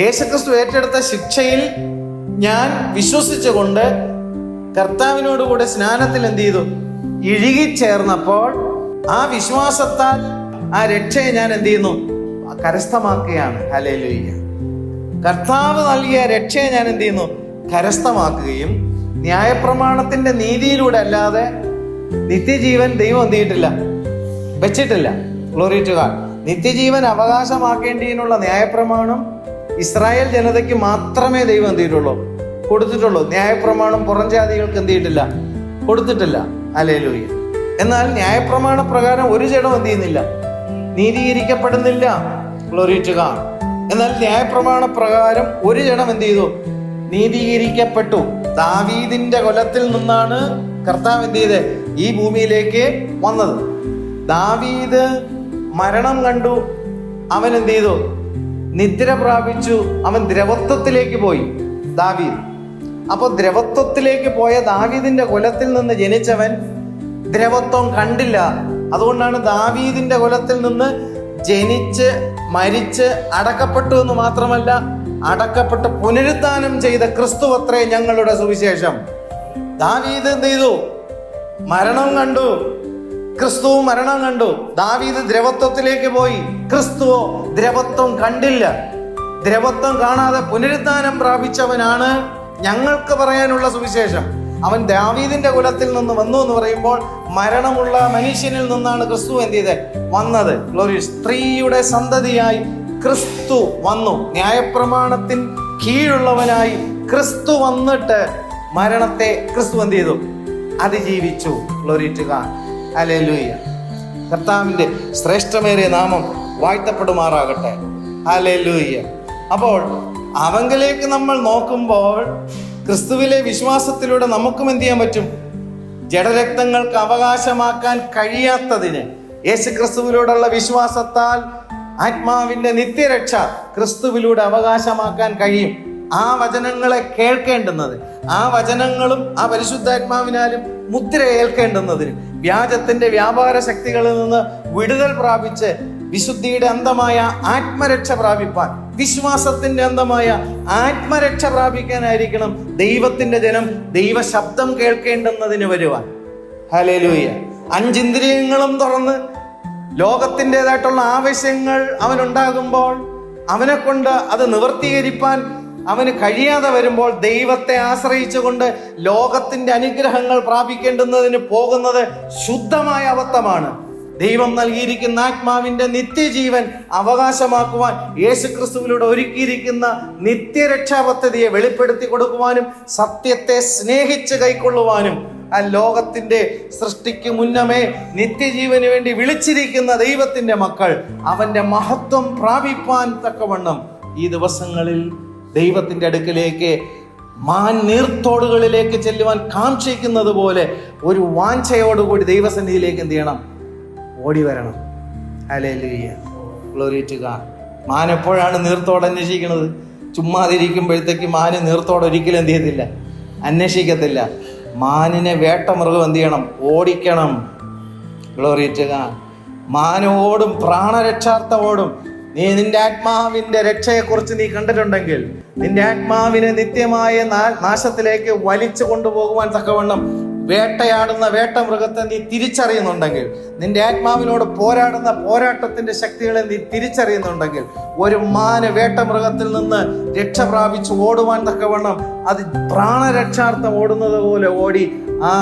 യേശുക്രിസ്തു ഏറ്റെടുത്ത ശിക്ഷയിൽ ഞാൻ വിശ്വസിച്ചുകൊണ്ട് കർത്താവിനോടുകൂടെ സ്നാനത്തിൽ എന്ത് ചെയ്തു? ഇഴുകിച്ചേർന്നപ്പോൾ ആ വിശ്വാസത്താൽ ആ രക്ഷയെ ഞാൻ എന്ത് ചെയ്യുന്നു? കരസ്ഥമാക്കുകയാണ്. ഹല്ലേലൂയ. കർത്താവ് നൽകിയ രക്ഷയെ ഞാൻ എന്ത് ചെയ്യുന്നു? കരസ്ഥമാക്കുകയും ന്യായപ്രമാണത്തിന്റെ നീതിയിലൂടെ അല്ലാതെ നിത്യജീവൻ ദൈവം എന്ത് ചെയ്തിട്ടില്ല? വെച്ചിട്ടില്ല. Glory to God. നിത്യജീവൻ അവകാശമാക്കേണ്ടതിനുള്ള ന്യായപ്രമാണം ഇസ്രായേൽ ജനതയ്ക്ക് മാത്രമേ ദൈവം എന്ത് ചെയ്തിട്ടുള്ളൂ? കൊടുത്തിട്ടുള്ളൂ. ന്യായപ്രമാണം പുറം ജാതികൾക്ക് എന്ത് ചെയ്തിട്ടില്ല? കൊടുത്തിട്ടില്ല. ഹല്ലേലൂയ. എന്നാൽ ന്യായപ്രമാണ പ്രകാരം ഒരു ജഡം എന്ത് ചെയ്യുന്നില്ല? നീതീകരിക്കപ്പെടുന്നില്ല. Glory to God. എന്നാൽ ന്യായപ്രമാണ പ്രകാരം ഒരു ജഡം എന്ത് ചെയ്തു? നീതീകരിക്കപ്പെട്ടു. ദാവീദിന്റെ കുലത്തിൽ നിന്നാണ് കർത്താവ് എന്ത് ചെയ്ത് ഈ ഭൂമിയിലേക്ക് വന്നത്. ദാവീദ് മരണം കണ്ടു, അവൻ എന്ത് ചെയ്തു? നിദ്ര പ്രാപിച്ചു, അവൻ ദ്രവത്വത്തിലേക്ക് പോയി. ദാവീദ് അപ്പോൾ ദ്രവത്വത്തിലേക്ക് പോയ ദാവീദിന്റെ കുലത്തിൽ നിന്ന് ജനിച്ചവൻ ദ്രവത്വം കണ്ടില്ല. അതുകൊണ്ടാണ് ദാവീദിന്റെ കുലത്തിൽ നിന്ന് ജനിച്ച് മരിച്ച് അടക്കപ്പെട്ടു എന്ന് മാത്രമല്ല, അടക്കപ്പെട്ട് പുനരുദ്ധാനം ചെയ്ത ക്രിസ്തു അത്രേ ഞങ്ങളുടെ സുവിശേഷം. ദാവീദ് എന്ത് ചെയ്തു? മരണം കണ്ടു. ക്രിസ്തു മരണം കണ്ടു. ദാവീദ് ദ്രവത്വത്തിലേക്ക് പോയി. ക്രിസ്തുവോ ദ്രവത്വം കണ്ടില്ല. ദ്രവത്വം കാണാതെ പുനരുദ്ധാനം പ്രാപിച്ചവനാണ് ഞങ്ങൾക്ക് പറയാനുള്ള സുവിശേഷം. അവൻ ദാവീദിന്റെ കുലത്തിൽ നിന്ന് വന്നു എന്ന് പറയുമ്പോൾ മരണമുള്ള മനുഷ്യനിൽ നിന്നാണ് ക്രിസ്തു എന്ത് ചെയ്ത് വന്നത്. ഗ്ലോറി. സ്ത്രീയുടെ സന്തതിയായി ക്രിസ്തു വന്നു. ന്യായപ്രമാണത്തിന് കീഴുള്ളവനായി ക്രിസ്തു വന്നിട്ട് മരണത്തെ ക്രിസ്തു എന്ത് ചെയ്തു? അതിജീവിച്ചു. Glory to God. ഹല്ലേലൂയ. കർത്താവിന്റെ ശ്രേഷ്ഠമേറിയ നാമം വാഴ്ത്തപ്പെടുമാറാകട്ടെ. ഹല്ലേലൂയ. അപ്പോൾ അവങ്കിലേക്ക് നമ്മൾ നോക്കുമ്പോൾ ക്രിസ്തുവിലെ വിശ്വാസത്തിലൂടെ നമുക്കും എന്ത് ചെയ്യാൻ പറ്റും? ജഡരക്തങ്ങൾക്ക് അവകാശമാക്കാൻ കഴിയാത്തതിന് യേശു ക്രിസ്തുവിലൂടെയുള്ള വിശ്വാസത്താൽ ആത്മാവിന്റെ നിത്യരക്ഷ ക്രിസ്തുവിലൂടെ അവകാശമാക്കാൻ കഴിയും. ആ വചനങ്ങളെ കേൾക്കേണ്ടുന്നത്, ആ വചനങ്ങളും ആ പരിശുദ്ധാത്മാവിനാലും മുദ്ര ഏൽക്കേണ്ടുന്നതിന് വ്യാജത്തിന്റെ വ്യാപാര ശക്തികളിൽ നിന്ന് വിടുതൽ പ്രാപിച്ച് വിശുദ്ധിയുടെ അന്തമായ ആത്മരക്ഷ പ്രാപിപ്പാൻ, വിശ്വാസത്തിന്റെ അന്തമായ ആത്മരക്ഷ പ്രാപിക്കാനായിരിക്കണം ദൈവത്തിന്റെ ജനം ദൈവശബ്ദം കേൾക്കേണ്ടുന്നതിന് വരുവാൻ. ഹല്ലേലൂയ. 5 ഇന്ദ്രിയങ്ങളും തുറന്ന് ലോകത്തിൻ്റെതായിട്ടുള്ള ആവശ്യങ്ങൾ അവനുണ്ടാകുമ്പോൾ അവനെ കൊണ്ട് അത് നിവർത്തീകരിപ്പാൻ അവന് കഴിയാതെ വരുമ്പോൾ ദൈവത്തെ ആശ്രയിച്ചുകൊണ്ട് ലോകത്തിന്റെ അനുഗ്രഹങ്ങൾ പ്രാപിക്കേണ്ടുന്നതിന് പോകുന്നത് ശുദ്ധമായ അബദ്ധമാണ്. ദൈവം നൽകിയിരിക്കുന്ന ആത്മാവിന്റെ നിത്യജീവൻ അവകാശമാക്കുവാൻ യേശുക്രിസ്തുവിലൂടെ ഒരുക്കിയിരിക്കുന്ന നിത്യരക്ഷാ പദ്ധതിയെ വെളിപ്പെടുത്തി കൊടുക്കുവാനും സത്യത്തെ സ്നേഹിച്ച് കൈക്കൊള്ളുവാനും ആ ലോകത്തിന്റെ സൃഷ്ടിക്ക് മുന്നമേ നിത്യജീവന് വേണ്ടി വിളിച്ചിരിക്കുന്ന ദൈവത്തിന്റെ മക്കൾ അവന്റെ മഹത്വം പ്രാപിപ്പാൻ തക്കവണ്ണം ഈ ദിവസങ്ങളിൽ ദൈവത്തിന്റെ അടുക്കിലേക്ക് നീർത്തോടുകളിലേക്ക് ചെല്ലുവാൻ കാക്ഷിക്കുന്നത് പോലെ ഒരു വാഞ്ചയോടുകൂടി ദൈവസന്നിധിയിലേക്ക് എന്ത് ചെയ്യണം? ഓടി വരണം. ഹല്ലേലൂയ. Glory to God. മാൻ എപ്പോഴാണ് നീർത്തോട് അന്വേഷിക്കുന്നത്? ചുമ്മാതിരിക്കുമ്പോഴത്തേക്ക് മാന് നീർത്തോട് ഒരിക്കലും എന്ത് ചെയ്യത്തില്ല, അന്വേഷിക്കത്തില്ല. മാനിനെ വേട്ടമൃഗം എന്ത് ചെയ്യണം? ഓടിക്കണം. Glory to God. മാൻ ഓടും, പ്രാണരക്ഷാർത്ഥം ഓടും. നിന്റെ ആത്മാവിന്റെ രക്ഷയെക്കുറിച്ച് നീ കണ്ടിട്ടുണ്ടെങ്കിൽ, നിന്റെ ആത്മാവിനെ നിത്യമായ നാശത്തിലേക്ക് വലിച്ചു കൊണ്ടുപോകുവാൻ തക്കവണ്ണം വേട്ടയാടുന്ന വേട്ടമൃഗത്തെ നീ തിരിച്ചറിയുന്നുണ്ടെങ്കിൽ, നിന്റെ ആത്മാവിനോട് പോരാടുന്ന പോരാട്ടത്തിന്റെ ശക്തികളെ നീ തിരിച്ചറിയുന്നുണ്ടെങ്കിൽ, ഒരു മാന് വേട്ടമൃഗത്തിൽ നിന്ന് രക്ഷ പ്രാപിച്ച് ഓടുവാൻ തക്കവണ്ണം അത് പ്രാണരക്ഷാർത്ഥം ഓടുന്നത് പോലെ ഓടി ആ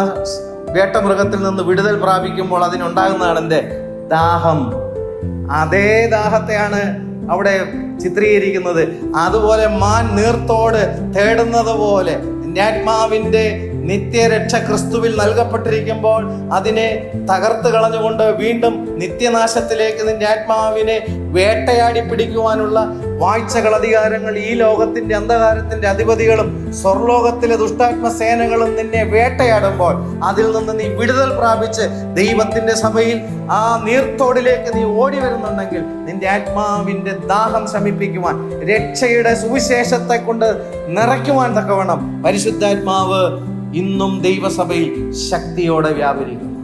വേട്ടമൃഗത്തിൽ നിന്ന് വിടുതൽ പ്രാപിക്കുമ്പോൾ അതിനുണ്ടാകുന്നതാണ് എൻ്റെ ദാഹം. അതേ ദാഹത്തെയാണ് അവിടെ ചിത്രീകരിക്കുന്നത്. അതുപോലെ മാൻ നീർത്തോട് തേടുന്നത് പോലെ നിന്റെ ആത്മാവിന്റെ നിത്യരക്ഷ ക്രിസ്തുവിൽ നൽകപ്പെട്ടിരിക്കുമ്പോൾ അതിനെ തകർത്ത് കളഞ്ഞുകൊണ്ട് വീണ്ടും നിത്യനാശത്തിലേക്ക് നിന്റെ ആത്മാവിനെ വേട്ടയാടി പിടിക്കുവാനുള്ള വാഴ്ചകൾ, അധികാരങ്ങൾ ഈ ലോകത്തിന്റെ അന്ധകാരത്തിന്റെ അധിപതികളും സ്വർലോകത്തിലെ ദുഷ്ടാത്മ സേനകളും നിന്നെ വേട്ടയാടുമ്പോൾ അതിൽ നിന്ന് നീ വിടുതൽ പ്രാപിച്ച് ദൈവത്തിന്റെ സഭയിൽ ആ നീർത്തോടിലേക്ക് നീ ഓടി വരുന്നുണ്ടെങ്കിൽ, നിന്റെ ആത്മാവിന്റെ ദാഹം ശമിപ്പിക്കുവാൻ, രക്ഷയുടെ സുവിശേഷത്തെ കൊണ്ട് നിറയ്ക്കുവാൻ തക്കവണ്ണം പരിശുദ്ധാത്മാവ് ഇന്നും ദൈവസഭയിൽ ശക്തിയോടെ വ്യാപരിക്കുന്നു.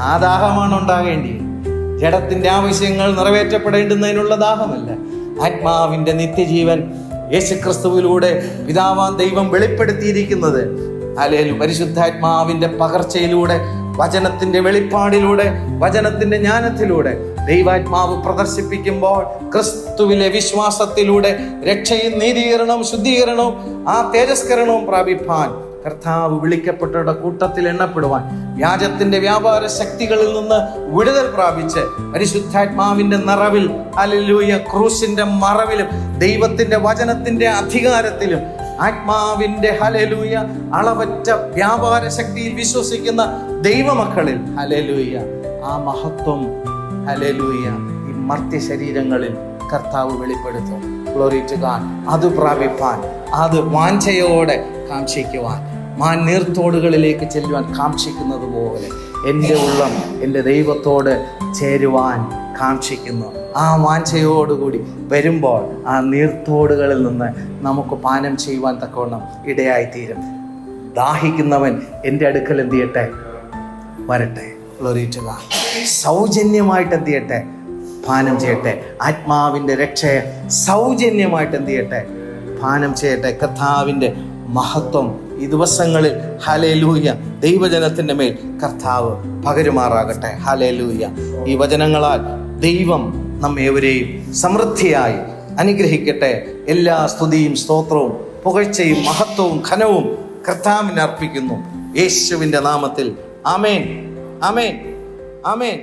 ആ ദാഹമാണ് ഉണ്ടാകേണ്ടത്. ജഡത്തിന്റെ ആവശ്യങ്ങൾ നിറവേറ്റപ്പെടേണ്ടുന്നതിനുള്ള ദാഹമല്ല. ആത്മാവിന്റെ നിത്യജീവൻ യേശുക്രിസ്തുവിലൂടെ പിതാവാൻ ദൈവം വെളിപ്പെടുത്തിയിരിക്കുന്നത് പരിശുദ്ധാത്മാവിന്റെ പകർച്ചയിലൂടെ, വചനത്തിന്റെ വെളിപ്പാടിലൂടെ, വചനത്തിന്റെ ജ്ഞാനത്തിലൂടെ ദൈവാത്മാവ് പ്രദർശിപ്പിക്കുമ്പോൾ ക്രിസ്തുവിലെ വിശ്വാസത്തിലൂടെ രക്ഷയും നീതീകരണവും ശുദ്ധീകരണവും ആ തേജസ്കരണവും പ്രാപിപ്പാൻ കർത്താവ് വിളിക്കപ്പെട്ടവരുടെ കൂട്ടത്തിൽ എണ്ണപ്പെടുവാൻ, വ്യാജത്തിന്റെ വ്യാപാര ശക്തികളിൽ നിന്ന് വിടുതൽ പ്രാപിച്ച് പരിശുദ്ധാത്മാവിന്റെ നിറവിൽ, ഹല്ലേലൂയ, ക്രൂശിന്റെ മറവിലും ദൈവത്തിന്റെ വചനത്തിന്റെ അധികാരത്തിലും ആത്മാവിന്റെ, ഹല്ലേലൂയ, അളവറ്റ വ്യാപാര ശക്തിയിൽ വിശ്വസിക്കുന്ന ദൈവമക്കളിൽ, ഹല്ലേലൂയ, ആ മഹത്വം, ഹല്ലേലൂയ, ഈ മർത്യ ശരീരങ്ങളിൽ കർത്താവ് വെളിപ്പെടുത്തും. Glory to God. അത് പ്രാപിപ്പാൻ, അത് വാഞ്ചയോടെ കാംക്ഷിക്കുവാൻ, മാൻ നീർത്തോടുകളിലേക്ക് ചെല്ലുവാൻ കാംക്ഷിക്കുന്നത് പോലെ എൻ്റെ ഉള്ളം എൻ്റെ ദൈവത്തോട് ചേരുവാൻ കാംക്ഷിക്കുന്നു. ആ വാഞ്ചയോടുകൂടി വരുമ്പോൾ ആ നീർത്തോടുകളിൽ നിന്ന് നമുക്ക് പാനം ചെയ്യുവാൻ തക്കവണ്ണം ഇടയായിത്തീരും. ദാഹിക്കുന്നവൻ എൻ്റെ അടുക്കൽ എന്ത് ചെയ്യട്ടെ? വരട്ടെ. Glory to God. സൗജന്യമായിട്ട് എന്ത് ചെയ്യട്ടെ? പാനം ചെയ്യട്ടെ. ആത്മാവിൻ്റെ രക്ഷയെ സൗജന്യമായിട്ട് എന്ത് ചെയ്യട്ടെ? പാനം ചെയ്യട്ടെ. കർത്താവിൻ്റെ മഹത്വം ഈ ദിവസങ്ങളിൽ, ഹല്ലേലൂയ, ദൈവജനത്തിൻ്റെ മേൽ കർത്താവ് പകരുമാറാകട്ടെ. ഹല്ലേലൂയ. ഈ വചനങ്ങളാൽ ദൈവം നമ്മേവരെയും സമൃദ്ധിയായി അനുഗ്രഹിക്കട്ടെ. എല്ലാ സ്തുതിയും സ്തോത്രവും പുകഴ്ചയും മഹത്വവും ഘനവും കർത്താവിന് അർപ്പിക്കുന്നു യേശുവിൻ്റെ നാമത്തിൽ. ആമേൻ, ആമേൻ, ആമേൻ.